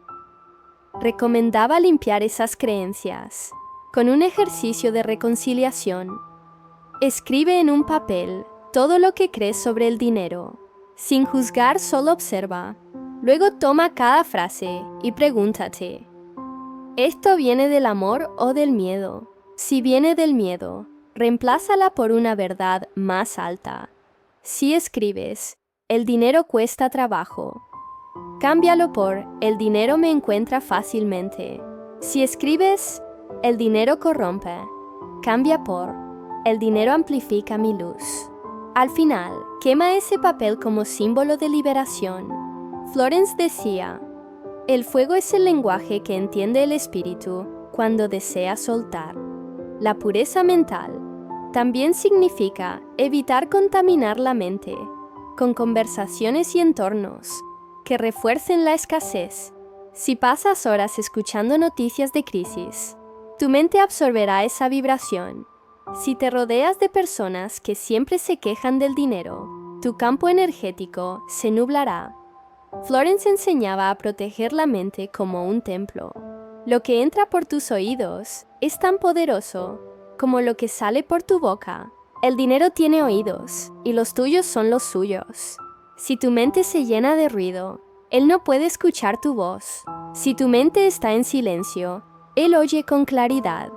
Recomendaba limpiar esas creencias con un ejercicio de reconciliación. Escribe en un papel todo lo que crees sobre el dinero. Sin juzgar, solo observa. Luego toma cada frase y pregúntate, ¿esto viene del amor o del miedo? Si viene del miedo, reemplázala por una verdad más alta. Si escribes, el dinero cuesta trabajo, cámbialo por, el dinero me encuentra fácilmente. Si escribes, el dinero corrompe, cambia por, el dinero amplifica mi luz. Al final, quema ese papel como símbolo de liberación. Florence decía, el fuego es el lenguaje que entiende el espíritu cuando desea soltar. La pureza mental también significa evitar contaminar la mente con conversaciones y entornos que refuercen la escasez. Si pasas horas escuchando noticias de crisis, tu mente absorberá esa vibración. Si te rodeas de personas que siempre se quejan del dinero, tu campo energético se nublará. Florence enseñaba a proteger la mente como un templo. Lo que entra por tus oídos es tan poderoso como lo que sale por tu boca. El dinero tiene oídos, y los tuyos son los suyos. Si tu mente se llena de ruido, él no puede escuchar tu voz. Si tu mente está en silencio, él oye con claridad.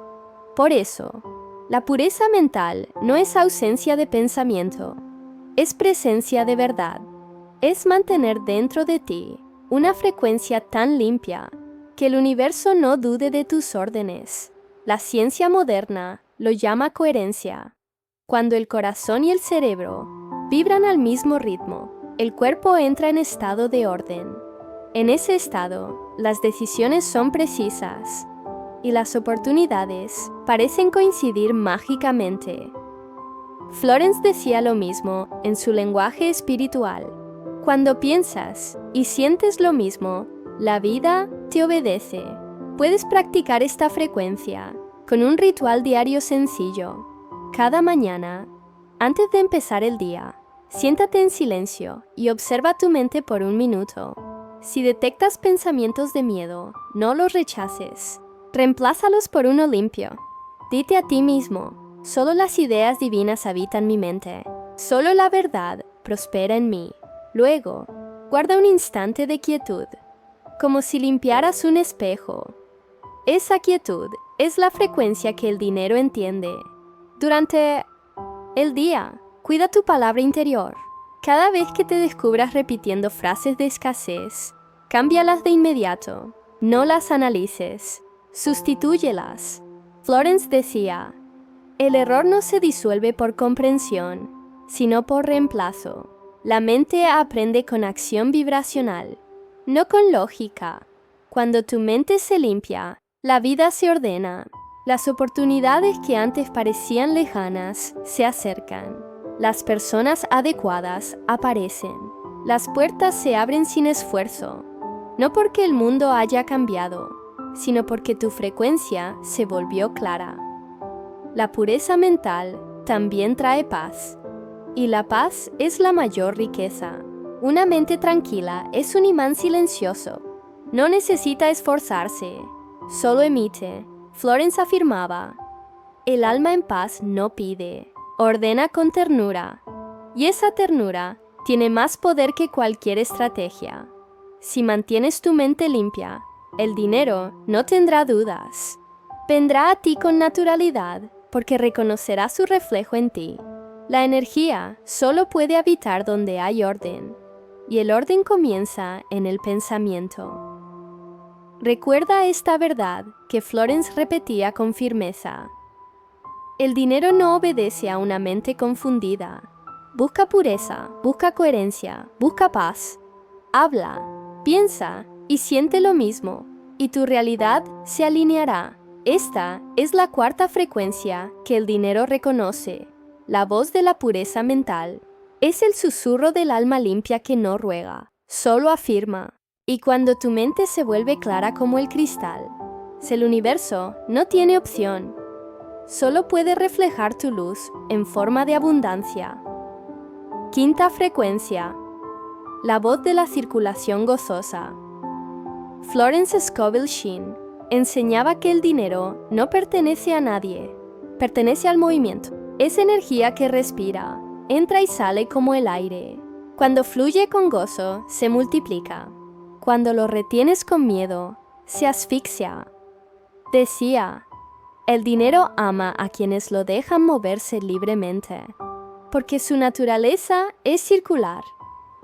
Por eso, la pureza mental no es ausencia de pensamiento, es presencia de verdad. Es mantener dentro de ti una frecuencia tan limpia que el universo no dude de tus órdenes. La ciencia moderna lo llama coherencia. Cuando el corazón y el cerebro vibran al mismo ritmo, el cuerpo entra en estado de orden. En ese estado, las decisiones son precisas y las oportunidades parecen coincidir mágicamente. Florence decía lo mismo en su lenguaje espiritual. Cuando piensas y sientes lo mismo, la vida te obedece. Puedes practicar esta frecuencia con un ritual diario sencillo. Cada mañana, antes de empezar el día, siéntate en silencio y observa tu mente por un minuto. Si detectas pensamientos de miedo, no los rechaces. Reemplázalos por uno limpio. Dite a ti mismo, solo las ideas divinas habitan mi mente. Solo la verdad prospera en mí. Luego, guarda un instante de quietud, como si limpiaras un espejo. Esa quietud es la frecuencia que el dinero entiende. Durante el día, cuida tu palabra interior. Cada vez que te descubras repitiendo frases de escasez, cámbialas de inmediato. No las analices. Sustitúyelas. Florence decía, el error no se disuelve por comprensión, sino por reemplazo. La mente aprende con acción vibracional, no con lógica. Cuando tu mente se limpia, la vida se ordena. Las oportunidades que antes parecían lejanas se acercan. Las personas adecuadas aparecen. Las puertas se abren sin esfuerzo, no porque el mundo haya cambiado, sino porque tu frecuencia se volvió clara. La pureza mental también trae paz, y la paz es la mayor riqueza. Una mente tranquila es un imán silencioso. No necesita esforzarse, solo emite. Florence afirmaba, el alma en paz no pide, ordena con ternura, y esa ternura tiene más poder que cualquier estrategia. Si mantienes tu mente limpia, el dinero no tendrá dudas. Vendrá a ti con naturalidad porque reconocerá su reflejo en ti. La energía solo puede habitar donde hay orden, y el orden comienza en el pensamiento. Recuerda esta verdad que Florence repetía con firmeza. El dinero no obedece a una mente confundida. Busca pureza, busca coherencia, busca paz. Habla, piensa y siente lo mismo, y tu realidad se alineará. Esta es la cuarta frecuencia que el dinero reconoce. La voz de la pureza mental. Es el susurro del alma limpia que no ruega, solo afirma. Y cuando tu mente se vuelve clara como el cristal, el universo no tiene opción. Solo puede reflejar tu luz en forma de abundancia. Quinta frecuencia. La voz de la circulación gozosa. Florence Scovel Shinn enseñaba que el dinero no pertenece a nadie, pertenece al movimiento. Es energía que respira, entra y sale como el aire. Cuando fluye con gozo, se multiplica. Cuando lo retienes con miedo, se asfixia. Decía, el dinero ama a quienes lo dejan moverse libremente, porque su naturaleza es circular,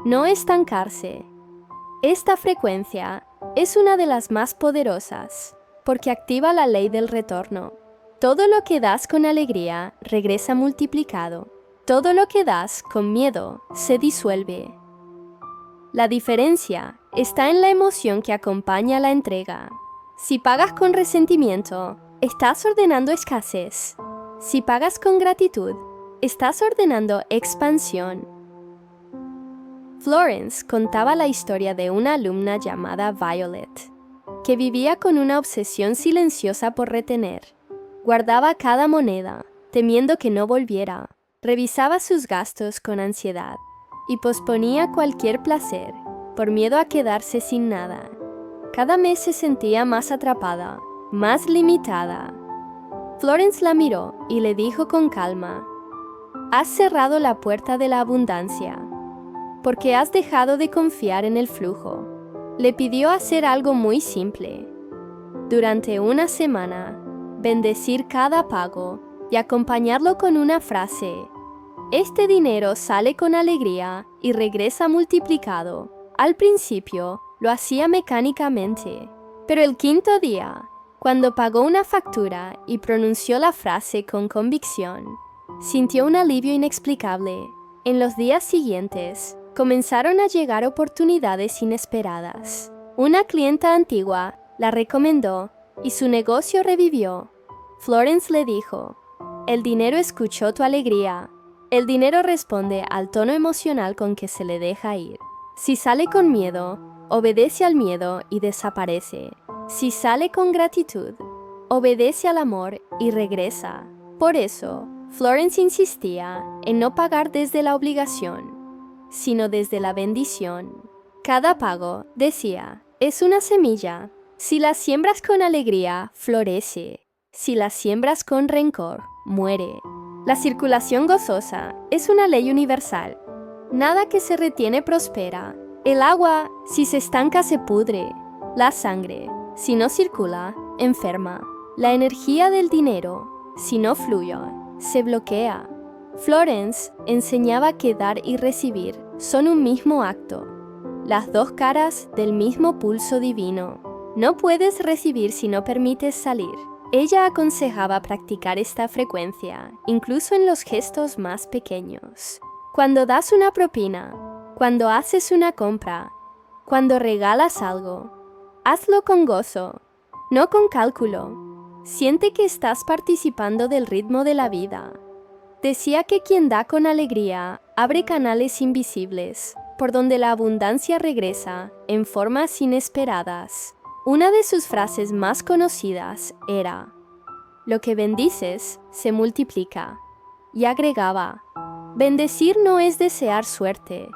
no estancarse. Esta frecuencia es una de las más poderosas, porque activa la ley del retorno. Todo lo que das con alegría regresa multiplicado. Todo lo que das con miedo se disuelve. La diferencia está en la emoción que acompaña la entrega. Si pagas con resentimiento, estás ordenando escasez. Si pagas con gratitud, estás ordenando expansión. Florence contaba la historia de una alumna llamada Violet, que vivía con una obsesión silenciosa por retener. Guardaba cada moneda, temiendo que no volviera. Revisaba sus gastos con ansiedad y posponía cualquier placer por miedo a quedarse sin nada. Cada mes se sentía más atrapada, más limitada. Florence la miró y le dijo con calma, has cerrado la puerta de la abundancia, porque has dejado de confiar en el flujo. Le pidió hacer algo muy simple. Durante una semana, bendecir cada pago y acompañarlo con una frase. Este dinero sale con alegría y regresa multiplicado. Al principio, lo hacía mecánicamente, pero el quinto día, cuando pagó una factura y pronunció la frase con convicción, sintió un alivio inexplicable. En los días siguientes, comenzaron a llegar oportunidades inesperadas. Una clienta antigua la recomendó y su negocio revivió. Florence le dijo, el dinero escuchó tu alegría. El dinero responde al tono emocional con que se le deja ir. Si sale con miedo, obedece al miedo y desaparece. Si sale con gratitud, obedece al amor y regresa. Por eso, Florence insistía en no pagar desde la obligación, sino desde la bendición. Cada pago, decía, es una semilla. Si la siembras con alegría, florece. Si la siembras con rencor, muere. La circulación gozosa es una ley universal. Nada que se retiene prospera. El agua, si se estanca, se pudre. La sangre, si no circula, enferma. La energía del dinero, si no fluye, se bloquea. Florence enseñaba que dar y recibir son un mismo acto, las dos caras del mismo pulso divino. No puedes recibir si no permites salir. Ella aconsejaba practicar esta frecuencia, incluso en los gestos más pequeños. Cuando das una propina, cuando haces una compra, cuando regalas algo, hazlo con gozo, no con cálculo. Siente que estás participando del ritmo de la vida. Decía que quien da con alegría abre canales invisibles, por donde la abundancia regresa en formas inesperadas. Una de sus frases más conocidas era: "Lo que bendices se multiplica". Y agregaba: "Bendecir no es desear suerte,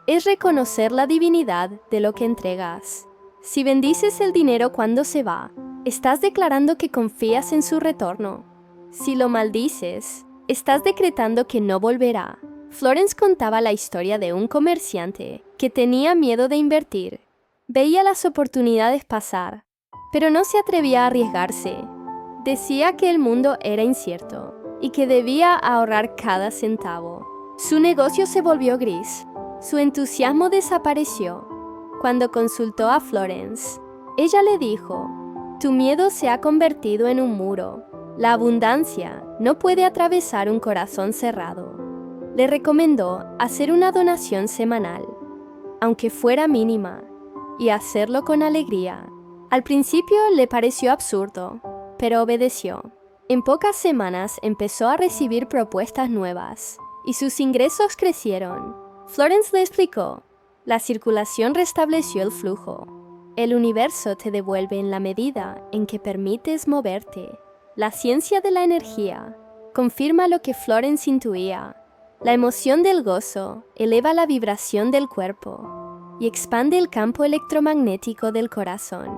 es reconocer la divinidad de lo que entregas". Si bendices el dinero cuando se va, estás declarando que confías en su retorno. Si lo maldices, estás decretando que no volverá. Florence contaba la historia de un comerciante que tenía miedo de invertir. Veía las oportunidades pasar, pero no se atrevía a arriesgarse. Decía que el mundo era incierto y que debía ahorrar cada centavo. Su negocio se volvió gris. Su entusiasmo desapareció. Cuando consultó a Florence, ella le dijo: "Tu miedo se ha convertido en un muro. La abundancia no puede atravesar un corazón cerrado". Le recomendó hacer una donación semanal, aunque fuera mínima, y hacerlo con alegría. Al principio le pareció absurdo, pero obedeció. En pocas semanas empezó a recibir propuestas nuevas, y sus ingresos crecieron. Florence le explicó: "La circulación restableció el flujo. El universo te devuelve en la medida en que permites moverte". La ciencia de la energía confirma lo que Florence intuía. La emoción del gozo eleva la vibración del cuerpo y expande el campo electromagnético del corazón.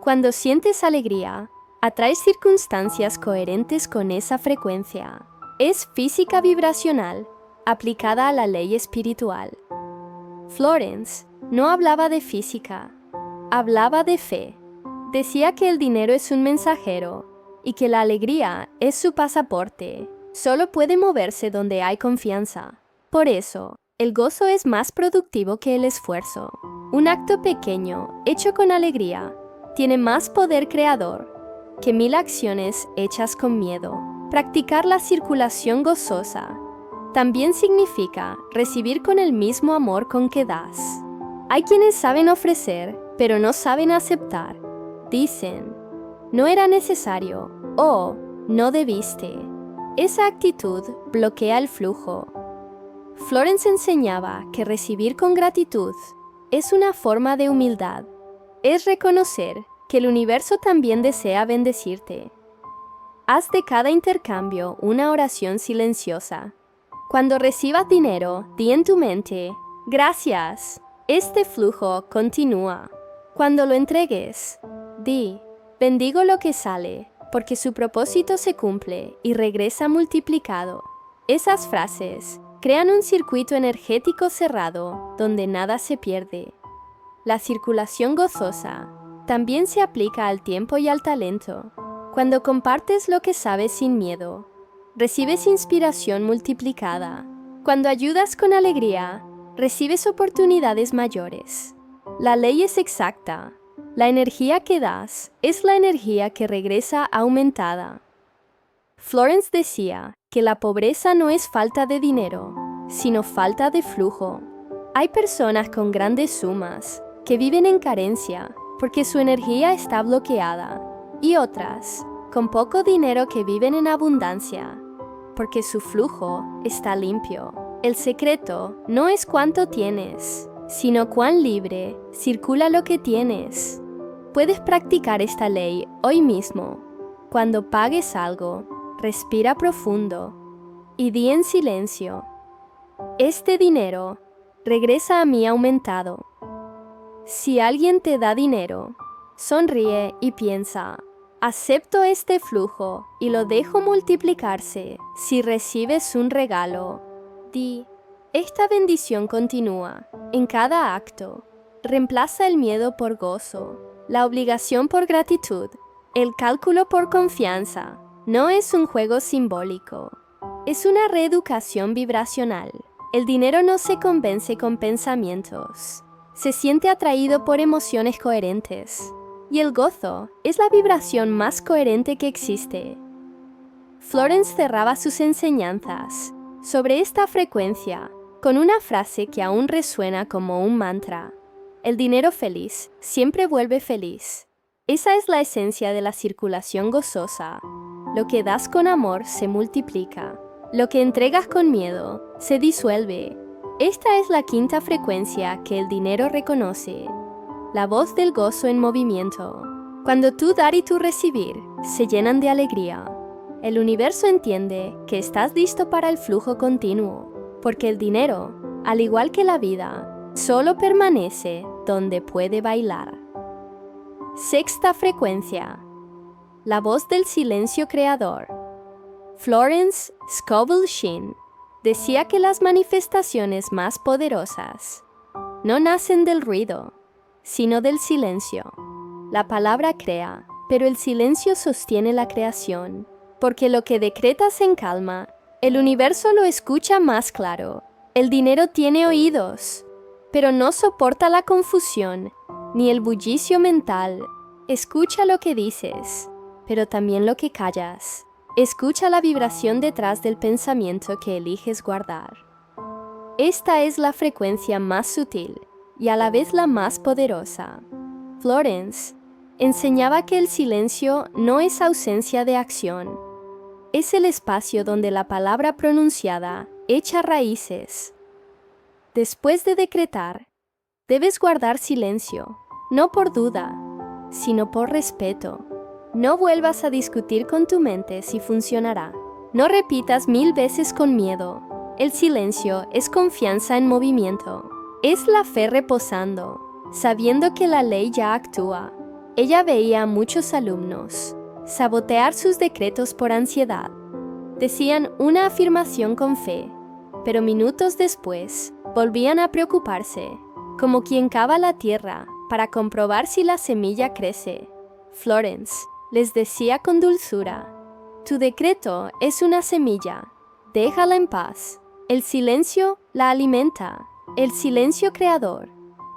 Cuando sientes alegría, atraes circunstancias coherentes con esa frecuencia. Es física vibracional aplicada a la ley espiritual. Florence no hablaba de física, hablaba de fe. Decía que el dinero es un mensajero y que la alegría es su pasaporte. Solo puede moverse donde hay confianza. Por eso, el gozo es más productivo que el esfuerzo. Un acto pequeño, hecho con alegría, tiene más poder creador que 1000 acciones hechas con miedo. Practicar la circulación gozosa también significa recibir con el mismo amor con que das. Hay quienes saben ofrecer, pero no saben aceptar. Dicen: "No era necesario" o "no debiste". Esa actitud bloquea el flujo. Florence enseñaba que recibir con gratitud es una forma de humildad. Es reconocer que el universo también desea bendecirte. Haz de cada intercambio una oración silenciosa. Cuando recibas dinero, di en tu mente: "Gracias, este flujo continúa". Cuando lo entregues, di: "Bendigo lo que sale, porque su propósito se cumple y regresa multiplicado". Esas frases crean un circuito energético cerrado donde nada se pierde. La circulación gozosa también se aplica al tiempo y al talento. Cuando compartes lo que sabes sin miedo, recibes inspiración multiplicada. Cuando ayudas con alegría, recibes oportunidades mayores. La ley es exacta. La energía que das es la energía que regresa aumentada. Florence decía que la pobreza no es falta de dinero, sino falta de flujo. Hay personas con grandes sumas que viven en carencia porque su energía está bloqueada, y otras con poco dinero que viven en abundancia porque su flujo está limpio. El secreto no es cuánto tienes, sino cuán libre circula lo que tienes. Puedes practicar esta ley hoy mismo. Cuando pagues algo, respira profundo y di en silencio: "Este dinero regresa a mí aumentado". Si alguien te da dinero, sonríe y piensa, acepto este flujo y lo dejo multiplicarse. Si recibes un regalo, di, esta bendición continúa en cada acto. Reemplaza el miedo por gozo, la obligación por gratitud, el cálculo por confianza. No es un juego simbólico, es una reeducación vibracional. El dinero no se convence con pensamientos, se siente atraído por emociones coherentes. Y el gozo es la vibración más coherente que existe. Florence cerraba sus enseñanzas sobre esta frecuencia con una frase que aún resuena como un mantra. El dinero feliz siempre vuelve feliz. Esa es la esencia de la circulación gozosa. Lo que das con amor se multiplica. Lo que entregas con miedo se disuelve. Esta es la quinta frecuencia que el dinero reconoce. La voz del gozo en movimiento. Cuando tu dar y tu recibir se llenan de alegría, el universo entiende que estás listo para el flujo continuo, porque el dinero, al igual que la vida, solo permanece donde puede bailar. Sexta frecuencia. La voz del silencio creador. Florence Scovel Shinn decía que las manifestaciones más poderosas no nacen del ruido, sino del silencio. La palabra crea, pero el silencio sostiene la creación, porque lo que decretas en calma, el universo lo escucha más claro. El dinero tiene oídos, pero no soporta la confusión, ni el bullicio mental. Escucha lo que dices, pero también lo que callas. Escucha la vibración detrás del pensamiento que eliges guardar. Esta es la frecuencia más sutil y a la vez la más poderosa. Florence enseñaba que el silencio no es ausencia de acción. Es el espacio donde la palabra pronunciada echa raíces. Después de decretar, debes guardar silencio, no por duda, sino por respeto. No vuelvas a discutir con tu mente si funcionará. No repitas 1000 veces con miedo. El silencio es confianza en movimiento. Es la fe reposando, sabiendo que la ley ya actúa. Ella veía a muchos alumnos sabotear sus decretos por ansiedad. Decían una afirmación con fe, pero minutos después volvían a preocuparse, como quien cava la tierra para comprobar si la semilla crece. Florence les decía con dulzura, tu decreto es una semilla, déjala en paz. El silencio la alimenta, el silencio creador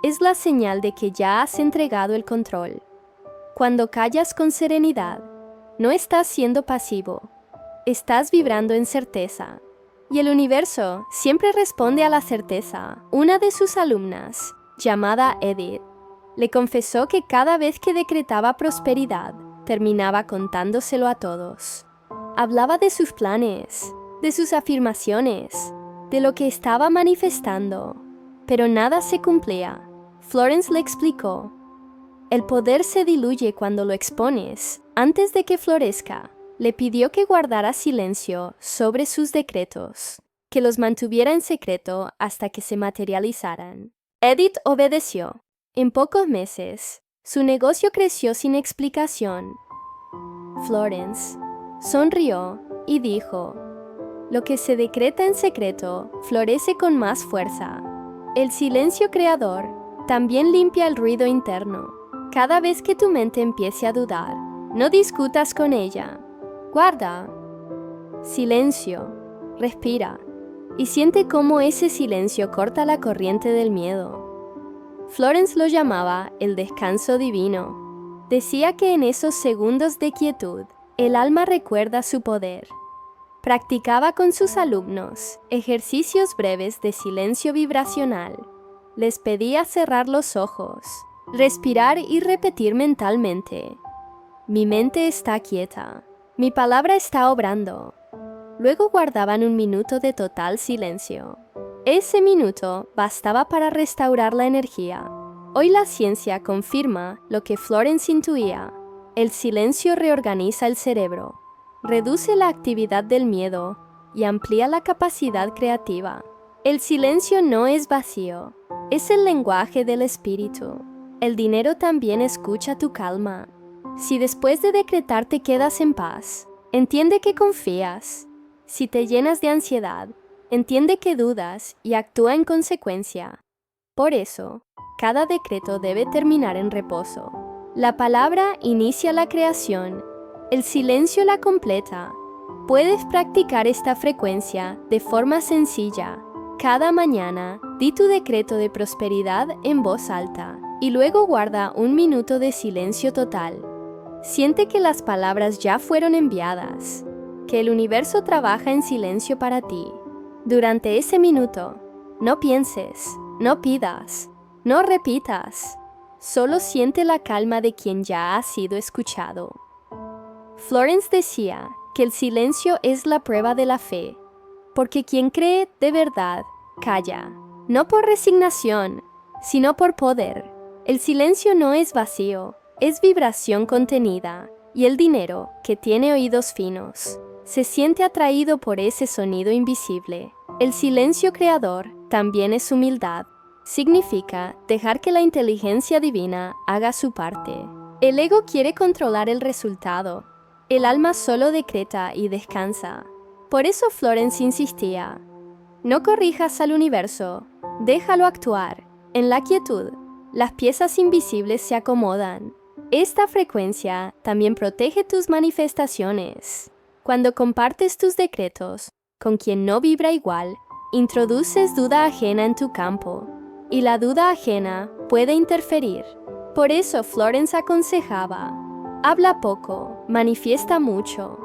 es la señal de que ya has entregado el control. Cuando callas con serenidad, no estás siendo pasivo, estás vibrando en certeza. Y el universo siempre responde a la certeza. Una de sus alumnas, llamada Edith, le confesó que cada vez que decretaba prosperidad, terminaba contándoselo a todos. Hablaba de sus planes, de sus afirmaciones, de lo que estaba manifestando, pero nada se cumplía. Florence le explicó, el poder se diluye cuando lo expones, antes de que florezca. Le pidió que guardara silencio sobre sus decretos, que los mantuviera en secreto hasta que se materializaran. Edith obedeció. En pocos meses, su negocio creció sin explicación. Florence sonrió y dijo, lo que se decreta en secreto florece con más fuerza. El silencio creador también limpia el ruido interno. Cada vez que tu mente empiece a dudar, no discutas con ella. Guarda silencio, respira y siente cómo ese silencio corta la corriente del miedo. Florence lo llamaba el descanso divino. Decía que en esos segundos de quietud, el alma recuerda su poder. Practicaba con sus alumnos ejercicios breves de silencio vibracional. Les pedía cerrar los ojos, respirar y repetir mentalmente: mi mente está quieta, mi palabra está obrando. Luego guardaban un minuto de total silencio. Ese minuto bastaba para restaurar la energía. Hoy la ciencia confirma lo que Florence intuía. El silencio reorganiza el cerebro, reduce la actividad del miedo y amplía la capacidad creativa. El silencio no es vacío, es el lenguaje del espíritu. el dinero también escucha tu calma. Si después de decretar te quedas en paz, entiende que confías. Si te llenas de ansiedad, entiende que dudas y actúa en consecuencia. Por eso, cada decreto debe terminar en reposo. La palabra inicia la creación, el silencio la completa. Puedes practicar esta frecuencia de forma sencilla. Cada mañana, di tu decreto de prosperidad en voz alta y luego guarda un minuto de silencio total. Siente que las palabras ya fueron enviadas, que el universo trabaja en silencio para ti. Durante ese minuto, no pienses, no pidas, no repitas. Solo siente la calma de quien ya ha sido escuchado. Florence decía que el silencio es la prueba de la fe, porque quien cree de verdad, calla, no por resignación, sino por poder. El silencio no es vacío, es vibración contenida, y el dinero, que tiene oídos finos, se siente atraído por ese sonido invisible. El silencio creador también es humildad. Significa dejar que la inteligencia divina haga su parte. El ego quiere controlar el resultado. El alma solo decreta y descansa. Por eso Florence insistía: no corrijas al universo, déjalo actuar. En la quietud, las piezas invisibles se acomodan. Esta frecuencia también protege tus manifestaciones. Cuando compartes tus decretos con quien no vibra igual, introduces duda ajena en tu campo, y la duda ajena puede interferir. Por eso Florence aconsejaba: habla poco, manifiesta mucho.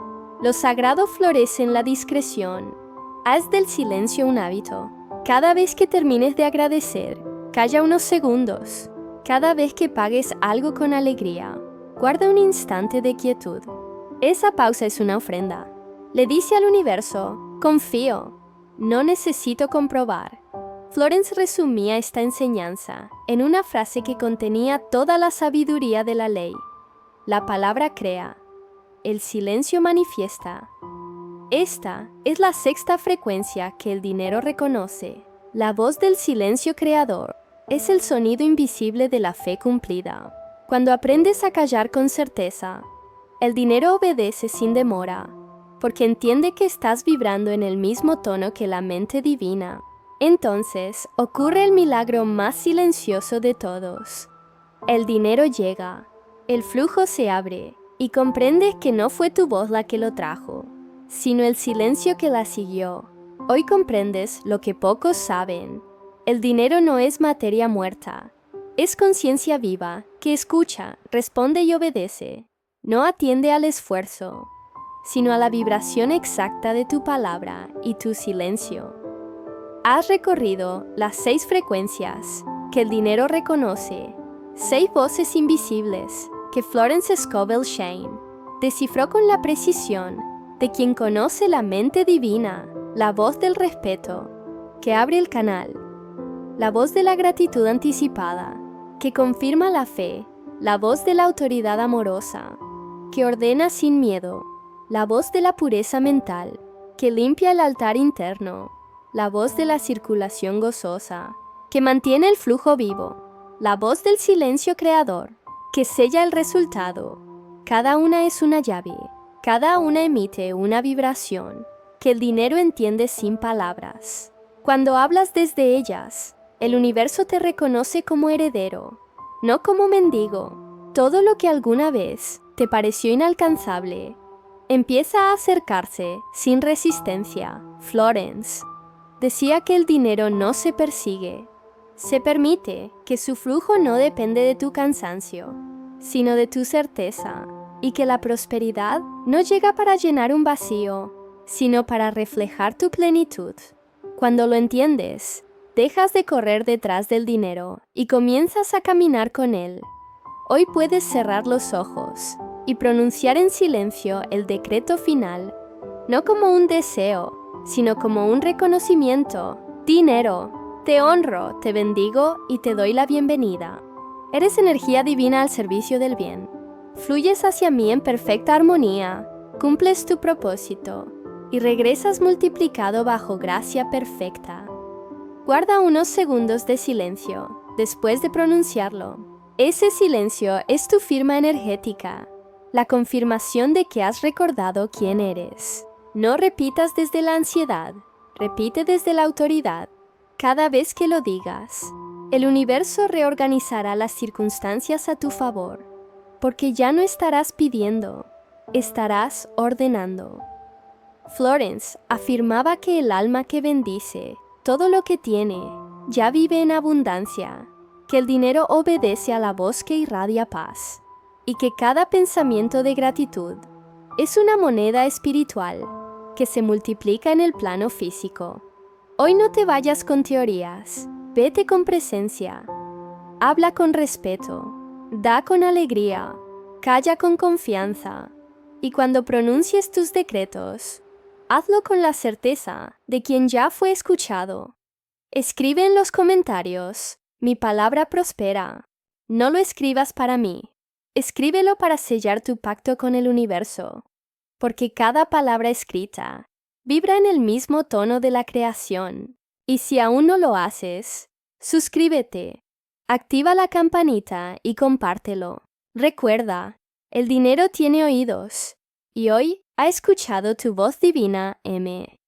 Lo sagrado florece en la discreción. Haz del silencio un hábito. Cada vez que termines de agradecer, calla unos segundos. Cada vez que pagues algo con alegría, guarda un instante de quietud. Esa pausa es una ofrenda. Le dice al universo: confío, no necesito comprobar. Florence resumía esta enseñanza en una frase que contenía toda la sabiduría de la ley. La palabra crea, el silencio manifiesta. Esta es la sexta frecuencia que el dinero reconoce. La voz del silencio creador es el sonido invisible de la fe cumplida. Cuando aprendes a callar con certeza, el dinero obedece sin demora, porque entiende que estás vibrando en el mismo tono que la mente divina. Entonces ocurre el milagro más silencioso de todos. El dinero llega, el flujo se abre, y comprendes que no fue tu voz la que lo trajo, sino el silencio que la siguió. Hoy comprendes lo que pocos saben. El dinero no es materia muerta, es conciencia viva que escucha, responde y obedece. No atiende al esfuerzo, sino a la vibración exacta de tu palabra y tu silencio. Has recorrido las 6 frecuencias que el dinero reconoce, 6 voces invisibles que Florence Scovel Shane descifró con la precisión de quien conoce la mente divina, la voz del respeto, que abre el canal, la voz de la gratitud anticipada, que confirma la fe, la voz de la autoridad amorosa, que ordena sin miedo, la voz de la pureza mental, que limpia el altar interno, la voz de la circulación gozosa, que mantiene el flujo vivo, la voz del silencio creador, que sella el resultado. Cada una es una llave, cada una emite una vibración que el dinero entiende sin palabras. Cuando hablas desde ellas, el universo te reconoce como heredero, no como mendigo. Todo lo que alguna vez te pareció inalcanzable empieza a acercarse sin resistencia. Florence decía que el dinero no se persigue, se permite, que su flujo no depende de tu cansancio, sino de tu certeza, y que la prosperidad no llega para llenar un vacío, sino para reflejar tu plenitud. Cuando lo entiendes, dejas de correr detrás del dinero y comienzas a caminar con él. Hoy puedes cerrar los ojos y pronunciar en silencio el decreto final, no como un deseo, sino como un reconocimiento. Dinero, te honro, te bendigo y te doy la bienvenida. Eres energía divina al servicio del bien. Fluyes hacia mí en perfecta armonía, cumples tu propósito y regresas multiplicado bajo gracia perfecta. Guarda unos segundos de silencio después de pronunciarlo. Ese silencio es tu firma energética, la confirmación de que has recordado quién eres. No repitas desde la ansiedad, repite desde la autoridad. Cada vez que lo digas, el universo reorganizará las circunstancias a tu favor, porque ya no estarás pidiendo, estarás ordenando. Florence afirmaba que el alma que bendice todo lo que tiene ya vive en abundancia, que el dinero obedece a la voz que irradia paz, y que cada pensamiento de gratitud es una moneda espiritual que se multiplica en el plano físico. Hoy no te vayas con teorías, vete con presencia. Habla con respeto, da con alegría, calla con confianza, y cuando pronuncies tus decretos, hazlo con la certeza de quien ya fue escuchado. Escribe en los comentarios: mi palabra prospera. No lo escribas para mí, escríbelo para sellar tu pacto con el universo, porque cada palabra escrita vibra en el mismo tono de la creación. Y si aún no lo haces, suscríbete, activa la campanita y compártelo. Recuerda, el dinero tiene oídos, y hoy ha escuchado tu voz divina, M.